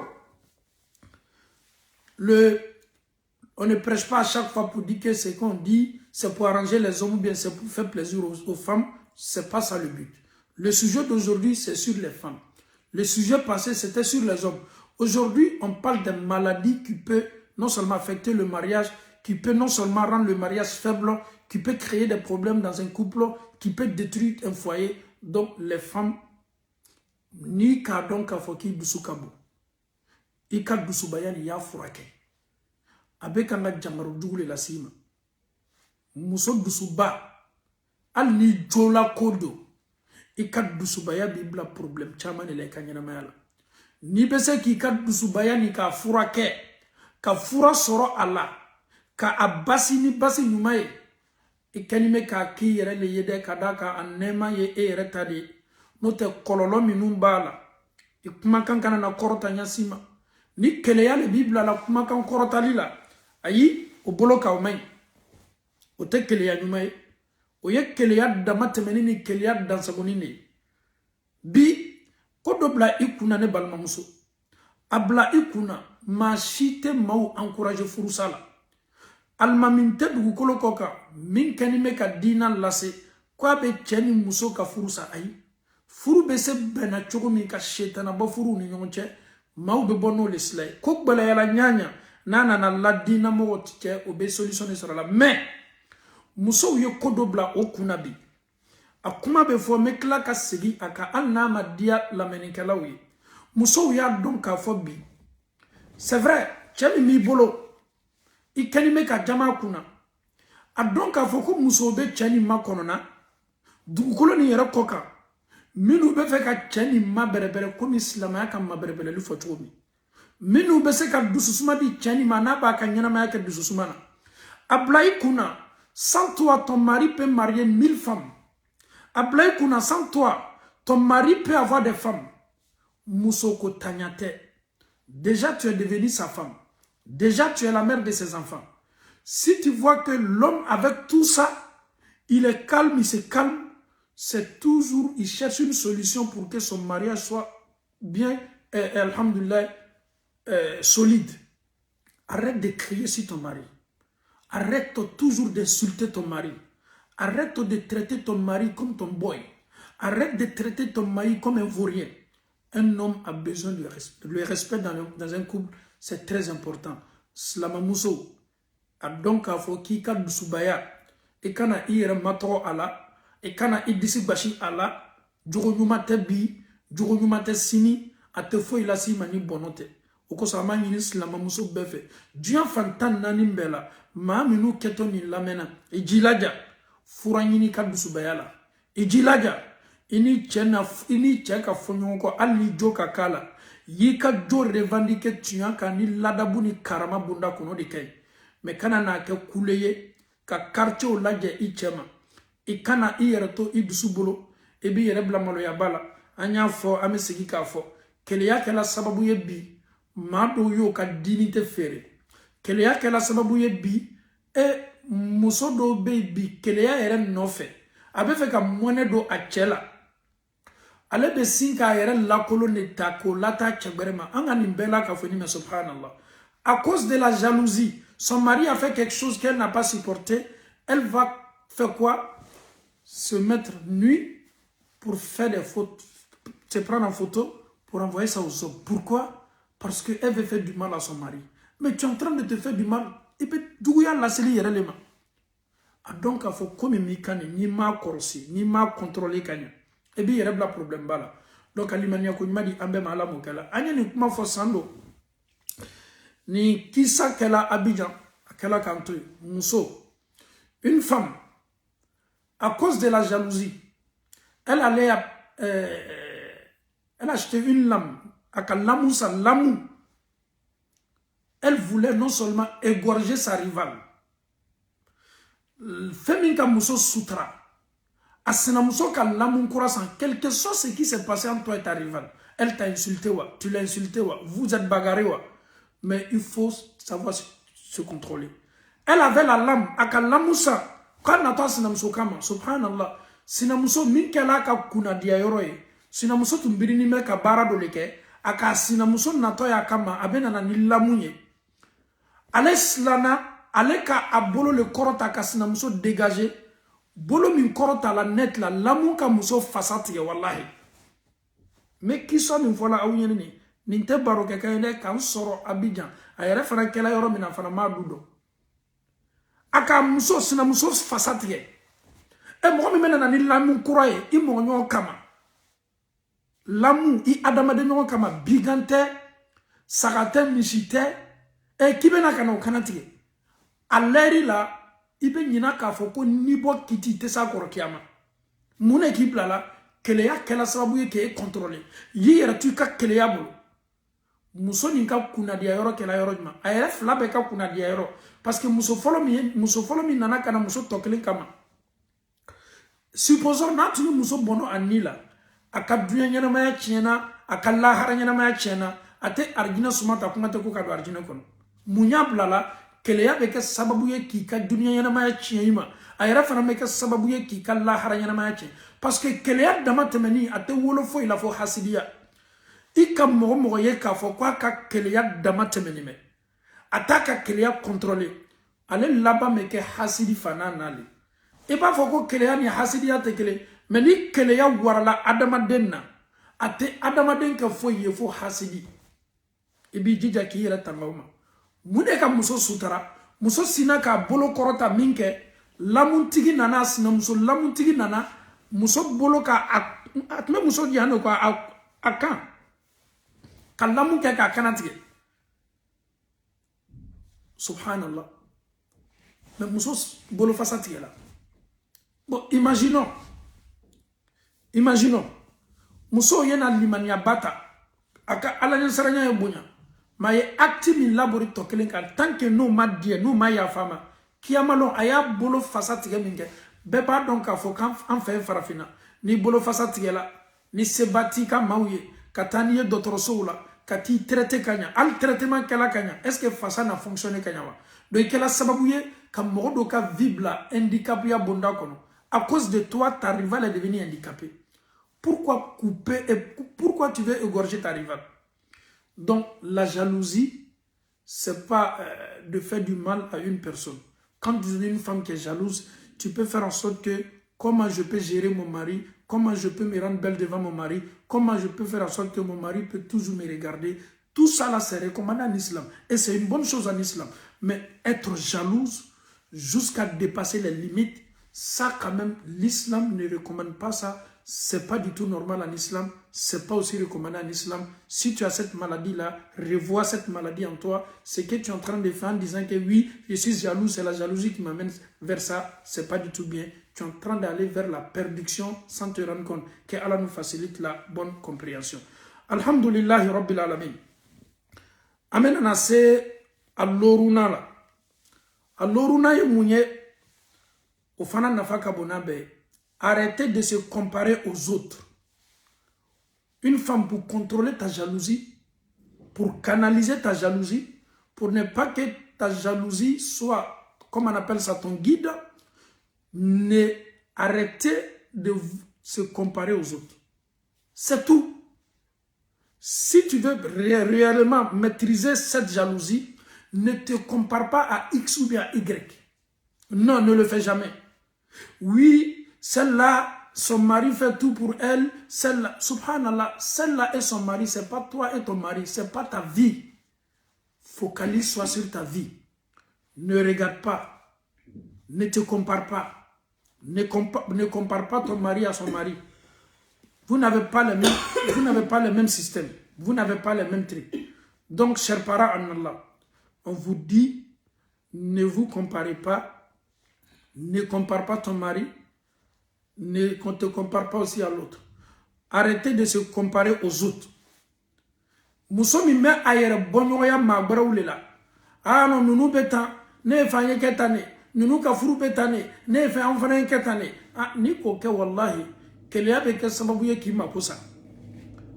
on ne prêche pas à chaque fois pour dire que ce qu'on dit, c'est pour arranger les hommes ou bien c'est pour faire plaisir aux femmes. Ce n'est pas ça le but. Le sujet d'aujourd'hui, c'est sur les femmes. Le sujet passé, c'était sur les hommes. Aujourd'hui, on parle de maladies qui peuvent non seulement affecter le mariage, qui peut non seulement rendre le mariage faible, qui peut créer des problèmes dans un couple, qui peut détruire un foyer. Donc, les femmes, ni kardon kafoki busukabo, ika busubayan ya furake. Abekanga jamaru dugule la sima. Muso dusuba, al ni jola kodo, ika dusubaya bibla problem chama ne le kanyana mayala. Ni bese ki ika dusubaya ni ka furake, ka fura soro ala, ka abasi ni basi nyumaye. Ikanime ka ki yere le yede kadaka anema ye ere tadi note kololo minumbala ikumakan kana na korota nyasima ni keleya le bibla la kumakan korota lila ayi o boloka o mai o te keleya nyumai o ye keleya damatemeni ni keleya dansagoni ne bi kodobla ikuna ne balmamuso abla ikuna ma shite mau encourager furusala almaminte dugukolo koka min kanime ka dina lase kwa be cheni muso ka furusa ayi furu be se bena chogo min ka shetana ba furu ni nyonche mau be bono le slay ko gbala yala nyanya nana na la dina mo tike o be solution sera la mais muso ye kodobla o kunabi akuma be fo me kla ka segi aka alna ma dia la menikala wi muso ya donc ka fo bi c'est vrai chemi mi bolo ikanime ka jama kuna adonka foko muso be chani makonona dugukolo ni yera koka minu be fe ka chani maberebere comme islamaya ka maberebere lu fotomi minu be se ka dususuma di chani manaba ka nyana ma ka dususuma ablai kuna sans toi ton mari peut marier 1000 femmes ablai kuna sans toi ton mari peut avoir des femmes muso ko tanyate déjà tu es devenu sa femme. Déjà, tu es la mère de ses enfants. Si tu vois que l'homme, avec tout ça, il est calme, il se calme, c'est toujours, il cherche une solution pour que son mariage soit bien, alhamdoulilah, solide. Arrête de crier sur ton mari. Arrête toujours d'insulter ton mari. Arrête de traiter ton mari comme ton boy. Arrête de traiter ton mari comme un vaurien. Un homme a besoin de respect. Le respect dans un couple, c'est très important. Slamamuso a donc a fo ki ka dusubaya e kana ire matro ala e kana idisi bashi ala jogo nyuma te bi jogo nyuma te sini ate fo ila si mani bonote oko sama nyini slamamuso befe dian fantan nani mbela ma minu keto ni lamena e jilaja fura nyini ka dusubaya la e jilaja ini cheka fonyo ko ali joka kala yika jo revendiquer tuan kan ni ladabu ni karama bunda kono de kay me kana na ke kuleye ka quartier o laje ichema ikana iyereto idusubolo e bi yere blamalo ya bala anya fo amesigi ka fo kele ya kala sababu ye bi mado yo ka dinite fere kele ya kala sababu ye bi e muso do be kele ya yere nofe abe fe ka mone do achela ale be sinka yere la colonne tako lata chegberema anga nimbela ka foni me subhanallah à cause de la jalousie son mari a fait quelque chose qu'elle n'a pas supporté elle va faire quoi se mettre nu pour faire des photos, se prendre en photo pour envoyer ça aux hommes. Pourquoi? Parce qu'elle veut faire du mal à son mari. Mais tu es en train de te faire du mal. Et puis, d'où y a la série réellement? Donc, il faut comme ni ma corsi, ni ma contrôler kanya. Et bien, il y a un problème là. Donc, alimania ko m'a dit ambe mala mokala. Anya ni kuma fo sando. Ni kisa kela Abidjan, kela country, muso. Une femme, à cause de la jalousie, elle allait elle a acheté une lame. Elle voulait non seulement égorger sa rivale. Feminka muso sutra. Asina muso ka lamu croissant. Quelque chose ce qui s'est passé entre toi et ta rivale. Elle t'a insulté, wa. Tu l'as insulté, wa. Vous êtes bagarré, wa. Mais il faut savoir se contrôler. Elle avait la lame. Aka lamusa. Quand on a sinamuso kama. Subhanallah. Sinamuso minkela ka kuna dia yoroye. Sinamuso tumbiri me ka bara doleke. Aka sinamuso natoya kama. Abena na nilamunye. Aleslana. Ale ka abolo le korota ka sinamuso dégagé. Bolo min korota la net la. Lamun ka muso fasati wallahi. Mais qui sont une fois là où il y Ninte baro keka yene kan soro Abidjan. Ayere fana kela yoro mina fana ma dudo. Aka muso sina muso fasatiye. E mo mi mena na ni lamu kuraye i mo nyo kama. Lamu i adama de nyo kama bigante sagate mishite e kibena kana okanatiye. Aleri la ibe nyina ka foko nibo kiti te sa korokiama. Mune kibla la keleya kela sababu ye ke contrôler. Yi yera tu ka keleya bolo. Muso ni ka kuna dia yoro kela yoro juma. Ayere flabe ka kuna dia yoro. Parce que muso follow mi nana kana muso tokele kama. Supposons na tunu muso bono anila. Aka dunya nyana maya chena, aka lahara nyana maya chena, ate argina sumata kumate ko kado argina kono. Munya blala keleya beke sababu ye ki ka dunya nyana maya chena. Ayere fana meke sababu ye ki ka lahara nyana maya chena. Parce que keleya dama temeni ate wolo fo ila fo hasidia. Ika mogo ye ka fo kwa ka keleya dama temeni me. Ataka keleya contrôler. Ale laba meke hasidi fana nali. E ba fo ko keleya ni hasidi ya te kele. Mais ni keleya warala adamaden na. Ate adamaden ka fo ye fo hasidi. E bi jija ki yera tangawma. Mune ka muso sutara. Muso sina ka bolo korota minke. Lamuntigi nana sina muso lamuntigi nana. Muso bolo ka atme muso diano kwa akan. Kalamu ke ka kanatige. Subhanallah. Mais musos bolo fasatige la. Bon, imaginons. Muso yena limania bata. Aka ala nyasaranya yobunya. Ma ye acti min labori tokelen kan. Tant que nous ma die, nous ma ya fama. Kiamalon aya bolo fasatige minge. Beba donc a fo kan en fait farafina. Ni bolo fasatige la. Ni sebati ka mauye. Katani dotoroso la. Kati traité kanya. Al traitement kala kanya. Est-ce que fasa na fonctionné kanya wa? Donc kela sababouye ka modo ka vibla handicapé ya bonda kono. À cause de toi, ta rivale est devenue handicapée. Pourquoi couper et pourquoi tu veux égorger ta rivale? Donc la jalousie, c'est pas de faire du mal à une personne. Quand tu es une femme qui est jalouse, tu peux faire en sorte que comment je peux gérer mon mari, comment je peux me rendre belle devant mon mari, comment je peux faire en sorte que mon mari peut toujours me regarder. Tout ça là, c'est recommandé en islam. Et c'est une bonne chose en islam. Mais être jalouse jusqu'à dépasser les limites, ça quand même, l'islam ne recommande pas ça. C'est pas du tout normal en islam. C'est pas aussi recommandé en islam. Si tu as cette maladie-là, revois cette maladie en toi. C'est que tu es en train de faire en disant que oui, je suis jaloux, c'est la jalousie qui m'amène vers ça. C'est pas du tout bien. Tu es en train d'aller vers la perdition sans te rendre compte que Allah nous facilite la bonne compréhension. Alhamdulillahi Rabbil Alamin. Amen anase alloruna la. Alloruna ye mounye ofana nafaka bonabe. Arrêtez de se comparer aux autres. Une femme pour contrôler ta jalousie, pour canaliser ta jalousie, pour ne pas que ta jalousie soit, comme on appelle ça, ton guide, ne arrêtez de se comparer aux autres. C'est tout. Si tu veux réellement maîtriser cette jalousie, ne te compare pas à X ou bien à Y. Non, ne le fais jamais. Oui, Celle-là, son mari fait tout pour elle. Celle-là, subhanallah, celle-là et son mari, c'est pas toi et ton mari, c'est pas ta vie. Focalise-toi sur ta vie. Ne regarde pas. Ne te compare pas. Ne compare pas ton mari à son mari. Vous n'avez pas le même système. Vous n'avez pas les mêmes trucs. Donc, chers parents en Allah, on vous dit, ne vous comparez pas. Ne compare pas ton mari. Qu'on ne te compare pas aussi à l'autre. Arrêtez de se comparer aux autres. Musomi me ayere bonyoya magbaraw le la. Ah non, nous betan, ne fanye ketane, nous ka furu betane, ne fa an fana ketane. Ah ni ko ke wallahi, keleya be ke sababu ye ki makosa.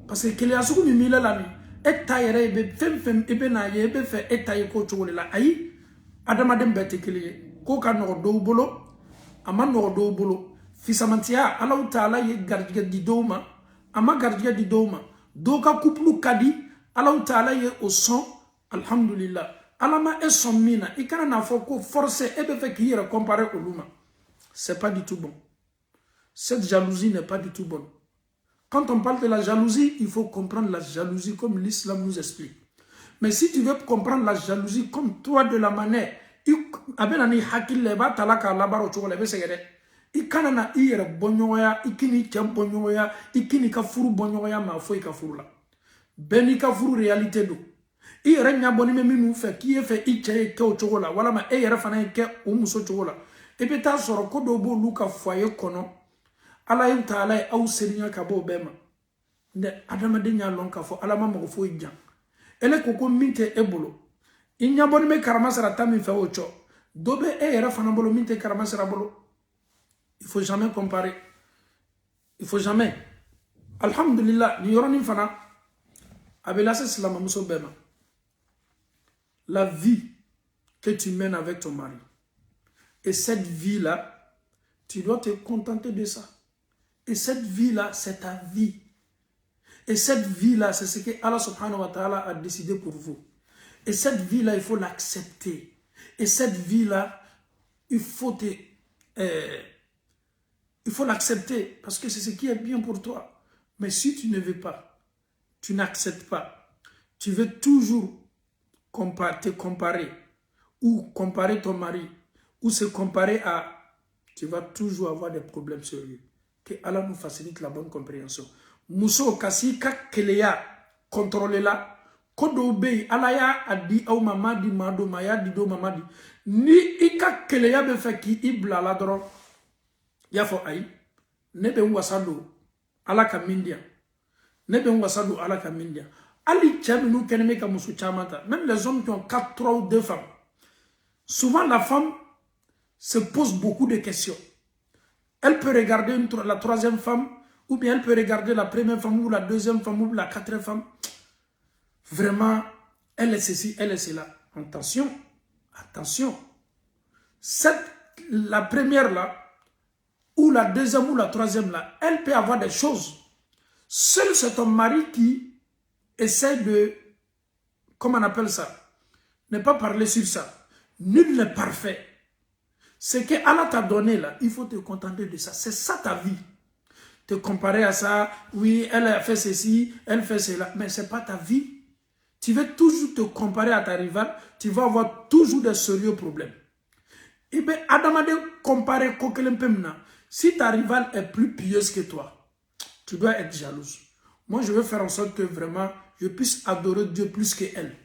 Parce que keleya suku mi mila la ni, eta yere be fem ebe na ye be fe eta ye ko chogole la. Ayi adama dem bete keleye. Ko ka no do bolo, ama no do bolo. Fisamantia Allah Ta'ala ye gardiga di doma, ama gardiga di doma. Doka kuplu kadi Allah Ta'ala ye au son, alhamdulillah. Alama est son mina, il faut forcer et de faire qu'il y comparer au luma. C'est pas du tout bon. Cette jalousie n'est pas du tout bonne. Quand on parle de la jalousie, il faut comprendre la jalousie comme l'islam nous explique. Mais si tu veux comprendre la jalousie comme toi de la manière, ikanana iyere bonyoya ikini cham bonyoya ikini ka furu bonyoya ma foi ka furu la beni ka furu réalité do iyere nya boni me minu fe ki e fe iche ke o chogola wala ma eyere fana ke o muso chogola e be ta soro ko do bo luka foye kono ala yin taala au serinya ka bo bema de adama de nya lon ka fo ala ma mo fo jan ele ko minte ebolo inya boni me karamasara tami fe o cho dobe eyere fana bolo minte karamasara bolo. Il ne faut jamais comparer. Il ne faut jamais. Alhamdulillah, la vie que tu mènes avec ton mari. Et cette vie-là, tu dois te contenter de ça. Et cette vie-là, c'est ta vie. Et cette vie-là, c'est ce que Allah subhanahu wa ta'ala a décidé pour vous. Et cette vie-là, il faut l'accepter. Et cette vie-là, il faut l'accepter parce que c'est ce qui est bien pour toi. Mais si tu ne veux pas, tu n'acceptes pas, tu veux toujours te comparer ou comparer ton mari ou se comparer à... Tu vas toujours avoir des problèmes sérieux. Que Allah nous facilite la bonne compréhension. Muso kasi ka keleya contrôler la kodo be alaya adi au mamadi mado maya di do mamadi ni ika keleya be fa ki ibla la doro yafo ay nebe wasado ala ka mindia nebe wasado ala ka mindia ali chaminu keneme ka musu chamata même les hommes qui ont 4 3 ou 2 femmes souvent la femme se pose beaucoup de questions. Elle peut regarder la 3e femme ou bien elle peut regarder la 1re femme ou la 2e femme ou la 4e femme. Vraiment, elle est ceci, elle est cela. Attention, attention. La 1re là, ou la 2e ou la 3e là, elle peut avoir des choses. Seul c'est ton mari qui essaie de, comment on appelle ça, ne pas parler sur ça. Nul n'est parfait. Ce que Allah t'a donné là, il faut te contenter de ça. C'est ça ta vie. Te comparer à ça, oui, elle a fait ceci, elle fait cela, mais ce n'est pas ta vie. Tu veux toujours te comparer à ta rivale, tu vas avoir toujours des sérieux problèmes. Et bien, Adama de comparer Kokelempemna, si ta rivale est plus pieuse que toi, tu dois être jalouse. Moi, je veux faire en sorte que vraiment, je puisse adorer Dieu plus qu'elle.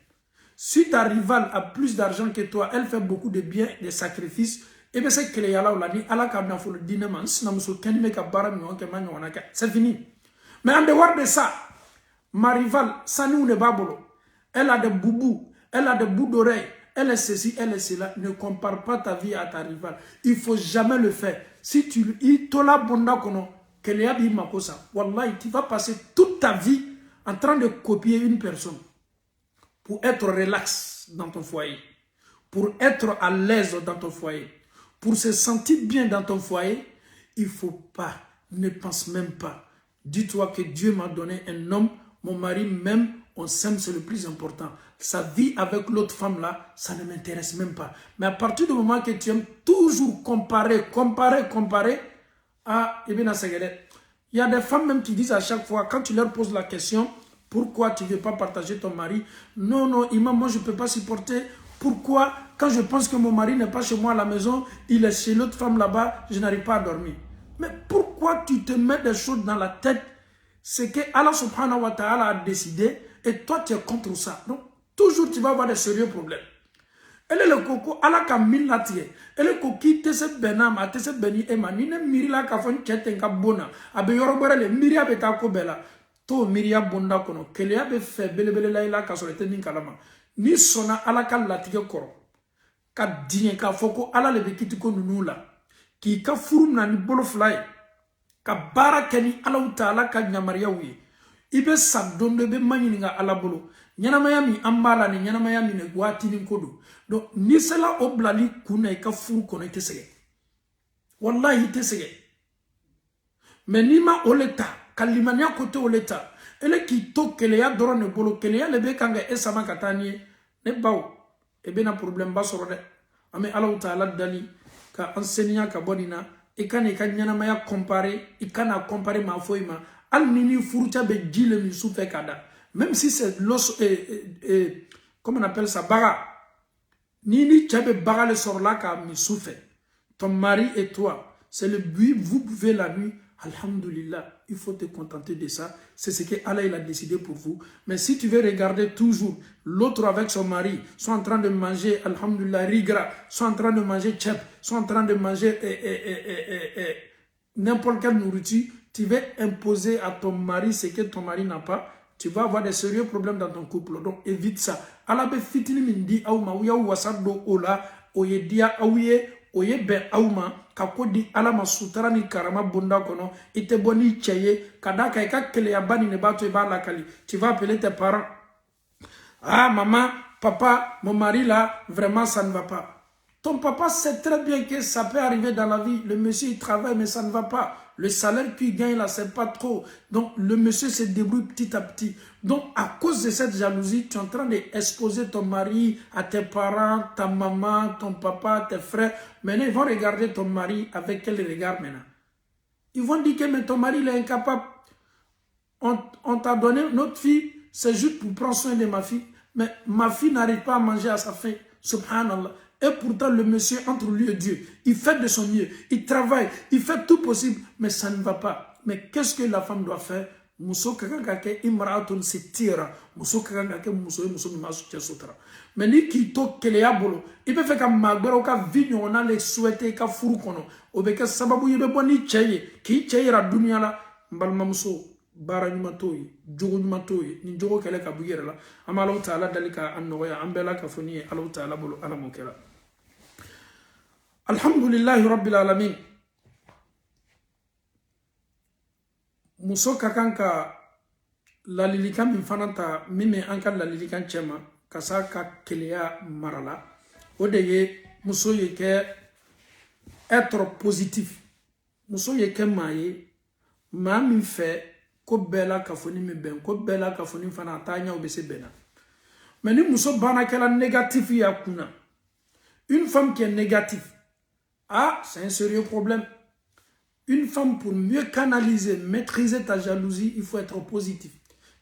Si ta rivale a plus d'argent que toi, elle fait beaucoup de bien, des sacrifices, et bien c'est que les Allah l'a dit, Allah a fait le dînement, c'est fini. Mais en dehors de ça, ma rivale, Sani ou Nebabolo, elle a des boubous, elle a des bouts d'oreilles, elle est ceci, elle est cela. Ne compare pas ta vie à ta rivale. Il ne faut jamais le faire. Si tu tola bonda kono, Wallahi, tu vas passer toute ta vie en train de copier une personne pour être relax dans ton foyer, pour être à l'aise dans ton foyer, pour se sentir bien dans ton foyer. Il ne faut pas, ne pense même pas. Dis-toi que Dieu m'a donné un homme, mon mari même, on s'aime, c'est le plus important. Sa vie avec l'autre femme là, ça ne m'intéresse même pas. Mais à partir du moment que tu aimes toujours comparer, Ah, et bien, il y a des femmes même qui disent à chaque fois, quand tu leur poses la question, pourquoi tu ne veux pas partager ton mari? Non, non, imam, moi je ne peux pas supporter. Pourquoi, quand je pense que mon mari n'est pas chez moi à la maison, il est chez l'autre femme là-bas, je n'arrive pas à dormir. Mais pourquoi tu te mets des choses dans la tête? C'est que Allah subhanahu wa ta'ala a décidé et toi tu es contre ça. Donc, toujours tu vas avoir des sérieux problèmes. Elle est le coco, Allah ka min la tie. Elle est coquille, te se benam, te se beni ema. Ni ne miri la ka fon chete ka bona. Abe yorobare le miri abe ta ko bela. To miri ya bonda kono. Kele abe fe bele la ila ka solete nin kalama. Ni sona Allah ka latige koro. Ka dinye ka foko Allah le be kiti ko nunu la. Ki ka furum na ni bolo fly. Ka bara keni Allah ta'ala ka nyamaria wi. Ibe sabdondo be manyini nga Allah bolo. Nyanamaya mi ambala ni nyanamaya mi ne gwati ni kodo. Donc ni cela oblali kuna ka furu kono ite sege. Wallahi ite sege. Mais ni ma oleta kalimania kote oleta. Ele ki to kele ya doro ne bolo kele ya lebe kanga esama katani ne bawo. Ebe na problem ba soro de. Ame Allah ta'ala dali ka enseignant ka bonina e kan nyanamaya comparer e kana comparer ma foima. Al nini furucha be jile mi soufe kada. Même si c'est l'os, comment on appelle ça, bara. Nini tchabe bara le sort là comme mi souffle. Ton mari et toi, c'est le but, vous pouvez la nuit. Alhamdulillah, il faut te contenter de ça. C'est ce que Allah il a décidé pour vous. Mais si tu veux regarder toujours l'autre avec son mari, soit en train de manger, alhamdulillah, rigra, soit en train de manger tchep, soit en train de manger n'importe quelle nourriture, tu veux imposer à ton mari ce que ton mari n'a pas. Tu vas avoir des sérieux problèmes dans ton couple. Donc évite ça. Allah be fitini mindi auma uya wasado ola oye dia aouye oye ben auma kakodi ala masutara ni karama bonda kono ite boni cheye kadaka eka kele ya bani ne bato eba la kali. Tu vas appeler tes parents. Ah maman, papa, mon mari là, vraiment ça ne va pas. Ton papa sait très bien que ça peut arriver dans la vie. Le monsieur il travaille mais ça ne va pas. Le salaire qu'il gagne là, c'est pas trop. Donc, le monsieur se débrouille petit à petit. Donc, à cause de cette jalousie, tu es en train d'exposer ton mari à tes parents, ta maman, ton papa, tes frères. Maintenant, ils vont regarder ton mari avec quel regard maintenant? Ils vont dire que mais ton mari il est incapable. On t'a donné notre fille, c'est juste pour prendre soin de ma fille. Mais ma fille n'arrive pas à manger à sa faim. Subhanallah. Et pourtant, le monsieur, entre lui et Dieu, il fait de son mieux, il travaille, il fait tout possible, mais ça ne va pas. Mais qu'est-ce que la femme doit faire? Muso kakangake imraatun sitira, muso kakangake muso mimasu sotra. Mais ni kito keleya bolo, il peut faire comme magbero ka vigno on a les souhaiter ka furu kono, obeke sababu yebe boni cheye, ki cheye ra dunia la mbalma muso. Bara nyumatoyi, jogo nyumatoyi, ni jogo kele ka bugere la. Ama Allah ta'ala dalika annoya, ambela ka foni Allah ta'ala bolo ala mokela. Alhamdulillahi rabbil alamin. Muso kakanka la lilikan min fananta mime anka la lilikan chema kasa ka keleya marala. Odeye muso yeke être positif. Muso yeke maye ma min fait ko bela kafoni mi ben ko bela kafoni fana tanya obese bena. Mais ni muso bana kela négatif ya kuna. Une femme qui est négative, ah, c'est un sérieux problème. Une femme, pour mieux canaliser, maîtriser ta jalousie, il faut être positif.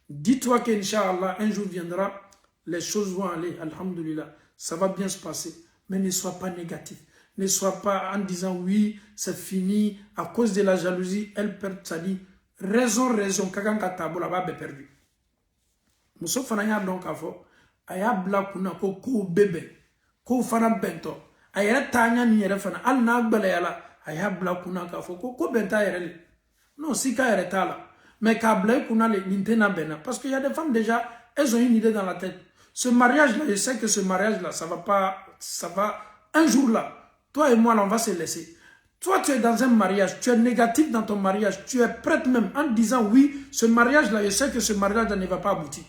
Dis-toi qu'Inch'Allah, un jour viendra, les choses vont aller, alhamdulillah, ça va bien se passer. Mais ne sois pas négatif. Ne sois pas en disant oui, c'est fini, à cause de la jalousie, elle perd sa vie. Raison, kakan ka tabola ba be perdu. Muso fana ya donc afo, aya bla kuna ko bébé, ko fana bento. Aya tanya ni yere fana al na gbele yala, aya bla kuna ka fo ko benta yere le. Non, si ka yere tala. Mais ka bla kuna le nintena bena parce qu'il y a des femmes déjà, elles ont une idée dans la tête. Ce mariage là, je sais que ce mariage là, ça va un jour là. Toi et moi là, on va se laisser. Toi, tu es dans un mariage, tu es négatif dans ton mariage, tu es prête même en disant oui, ce mariage-là, je sais que ce mariage-là ne va pas aboutir.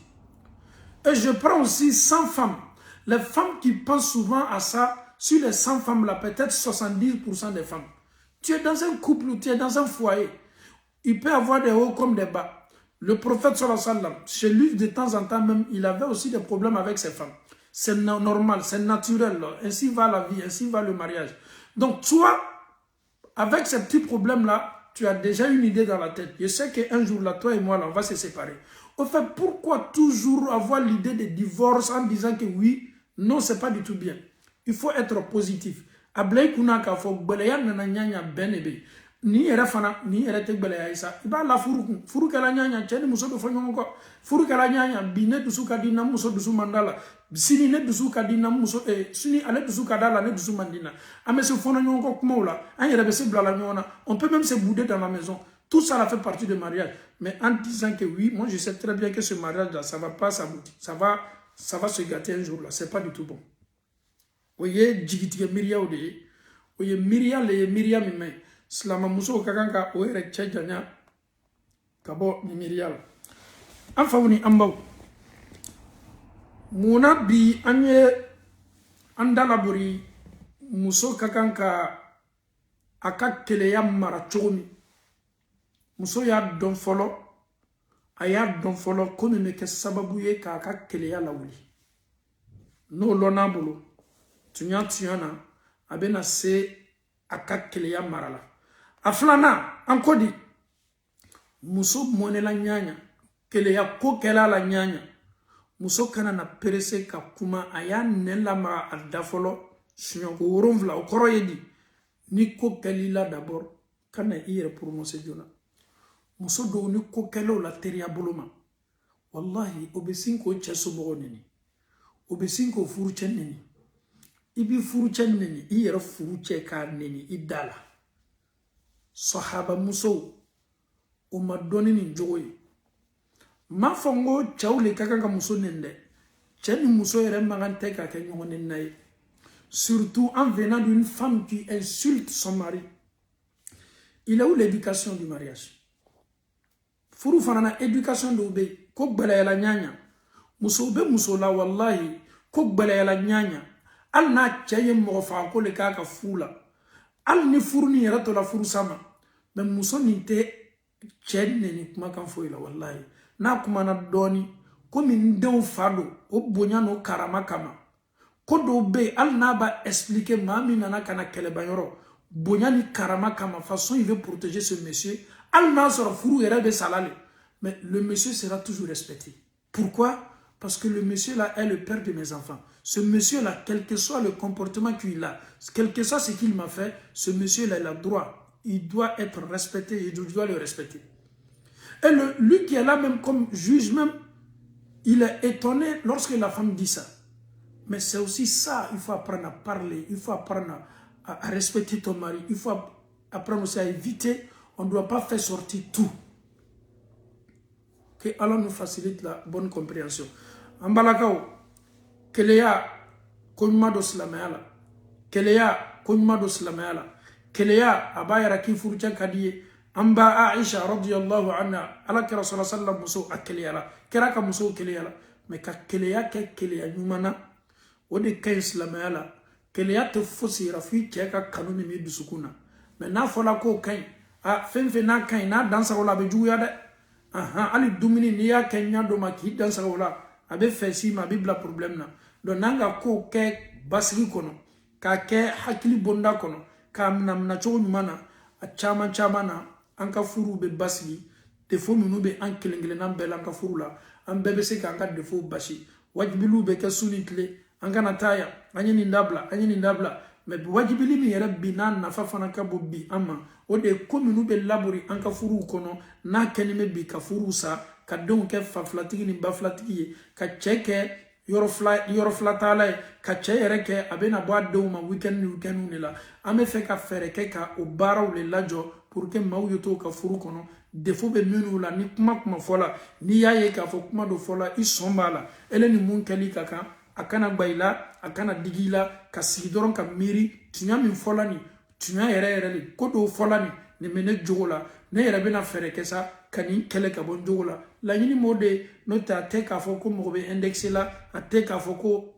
Et je prends aussi 100 femmes. Les femmes qui pensent souvent à ça, sur les 100 femmes-là, peut-être 70% des femmes. Tu es dans un couple ou tu es dans un foyer. Il peut y avoir des hauts comme des bas. Le prophète sallallahu alayhi wa sallam, chez lui, de temps en temps même, il avait aussi des problèmes avec ses femmes. C'est normal, c'est naturel. Ainsi va la vie, ainsi va le mariage. Donc toi, avec ces petits problèmes-là, tu as déjà une idée dans la tête. Je sais qu'un jour là, toi et moi là, on va se séparer. Au fait, pourquoi toujours avoir l'idée de divorce en disant que oui, non, c'est pas du tout bien. Il faut être positif. Ablay kuna ka fo gbeleya nana nyanya benebe. Ni era fana, ni era te gbeleya isa. Iba la furu kala nyanya cheni muso do fonyo ko. Furu kala nyanya bine dusu kadina muso dusu mandala. Sini ne dusu kadina muso sini ale dusu kadala ne dusu mandina. Ame se fono nyonko kumola. An yere be se blala nyona. On peut même se bouder dans la maison. Tout ça, ça fait partie du mariage. Mais en disant que oui, moi je sais très bien que ce mariage-là, ça ne va pas s'aboutir. Ça va se gâter un jour-là. Ce n'est pas du tout bon. Vous voyez, Djigitiye Myria ou de. Vous voyez, Myria, les Myria, mais Slama Mousso Kakanka, ou Erek Tchadjania, Kabo, ni Myria. Enfin, vous n'y ambao. Mouna bi, anye, andalaburi, Mousso Kakanka, aka keleya marachomi. Muso ya don folo aya don folo komi me ke sababu ye ka ka keleya lawuli no lona bolo tunya abena se aka keleya marala aflana ankodi muso monela nyanya keleya ko kela la nyanya muso kana na perese ka kuma aya nela ma alda folo sunyo ko woromvla o koro yedi ni ko kelila d'abord kana ire prononcer jona muso do ni ko kelo la teriya boloma wallahi obesin ko cheso bogoneni obesin ko furu chenneni ibi furu chenneni iyera furu che ka neni idala sahaba muso o madoni ni joyi ma fongo chawle kakanga muso nende cheni muso yere magante ka ke nyone nay surtout en venant d'une femme qui insulte son mari. Il a où l'éducation du mariage? Furu fanana éducation do be ko gbala la nyanya muso be muso la wallahi ko gbala la nyanya al na chaye mo fa ko le kaka fula al ni furu ni rato la furu sama be muso ni te chenne ni kuma kan fo ila wallahi na kuma na doni ko min don fado o bonya no karama kama ko do be al na ba expliquer mami nana kana kele bayoro bonya ni karama kama façon il veut protéger ce monsieur. Mais le monsieur sera toujours respecté. Pourquoi? Parce que le monsieur là est le père de mes enfants. Ce monsieur là, quel que soit le comportement qu'il a, quel que soit ce qu'il m'a fait, ce monsieur là, il a droit. Il doit être respecté et je dois le respecter. Et lui qui est là même comme juge même, il est étonné lorsque la femme dit ça. Mais c'est aussi ça, il faut apprendre à parler, il faut apprendre à respecter ton mari, il faut apprendre aussi à éviter. On ne doit pas faire sortir tout. Que Allah nous facilite la bonne compréhension. Ambalakao, Keleya, Konyma do Slamayala, Keleya, Konyma do Slamayala, Keleya, Abaya Ki Furucha Kadiye, Amba Aisha radiyallahu anha, Allah Kera sallallahu muso a Keleya, Keraka muso Keleya, mais ka Keleya ke Keleya Numana, Ode Kay Slamayala, Keleya te fosi rafi Cheka Kanumi mi Dusukuna, mais na fola ko Kay. Ah, fenfe na kan na dansa wala be juya de ali dumini ni ya kenya do maki dansa wala abe fesi ma bibla problem na do nanga ko ke basri kono ka ke hakili bonda kono ka namna cho nyumana a chama na anka furu be basri defo munu be an kelengele nan bela anka furu la an bebe se ka anka defo bashi wajibilu be ke sunitle anka nataya anyini ndabla mais wajibili mi yere binan na fafana ka bobbi ama o de kominu be labori anka furu kono na kenime bi ka furu sa ka don ke faflatigi ni baflatigi ka cheke yoro flatala ka cheyere ke abena boa do ma weekend ni la ame fe ka fere ke ka o baraw le lajo pour que maw yoto ka furu kono defo be menu la ni kuma fola ni yaye ka fo kuma do fola isombala ele ni mun kali kaka akana gbaila akana digila ka sidoron ka miri tunya min fola ni tunya yere li kodo fola ni mene jogola ne yere bena fere kesa kani kele ka bon jogola la nyini mode no ta te ka fo ko mo be indexer la te ka fo ko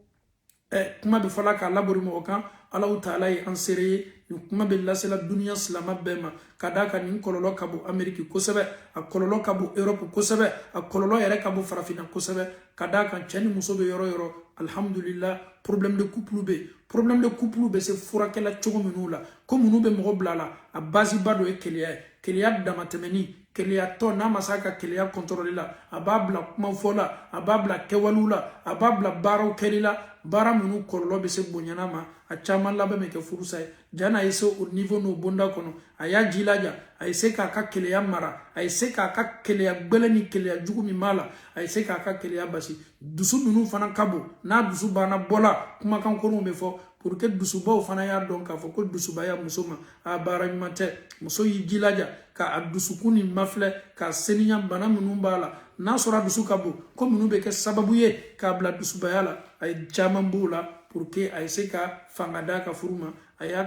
kuma be fola ka labori mo kan Allah taala yi ansere ni kuma be lasela dunya slama bema kadaka ni kololo kabo Ameriki kosebe a kololo kabo Europe kosebe a kololo yere kabo farafina kosebe kadaka cheni muso be yoro alhamdulillah problème de couple be c'est furakɛla cogo minnu la ko minnu bɛ mɔgɔ bila la a base ba dɔ ye keleya ye keleya damatɛmɛni keleya tɔ n'a ma se a ka keleya contrôler la a b'a bila kumafɔ la a b'a bila kɛwalew la a b'a bila baaraw kɛli la baara minnu kɔlɔlɔ bɛ se bonyana ma a caman labɛn bɛ kɛ furusa ye jana a ye se o niveau n'o bonda kɔnɔ a y'a jilaja a ye se k'a ka keleya mara a ye se k'a ka keleya gbɛlɛ ni keleya jugu min b'a la a ye se k'a ka keleya basi dusu ninnu fana ka bon n'a dusu banna bɔla kumakan kolonw bɛ fɔ pour que dusubaw fana y'a dɔn k'a fɔ ko dusubaya muso ma a baara ɲuman tɛ muso y'i jilaja k'a dusukun nin mafilɛ k'a seniya bana minnu b'a la n'a sɔrɔ a dusu ka bon ko minnu bɛ kɛ sababu ye k'a bila dusubaya la a ye caman b'o la pour que a ye se ka fanga d'a ka furu ma a y'a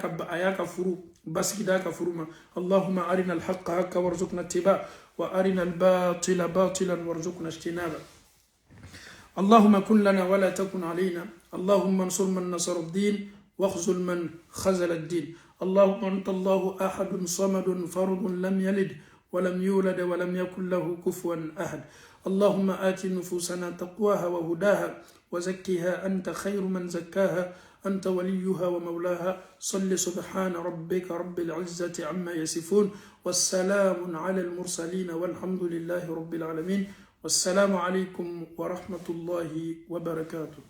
ka furu basigi d'a ka furu ma allahumma arina alhaqa haqqa warzuqna ittiba wa arina albatila batilan warzuqna ijtinaba اللهم كن لنا ولا تكن علينا اللهم انصر من نصر الدين واخذل من خذل الدين اللهم أنت الله أحد صمد فرد لم يلد ولم يولد ولم يكن له كفوا أحد اللهم آت نفوسنا تقواها وهداها وزكها أنت خير من زكاها أنت وليها ومولاها صل سبحان ربك رب العزة عما يصفون والسلام على المرسلين والحمد لله رب العالمين والسلام عليكم ورحمة الله وبركاته.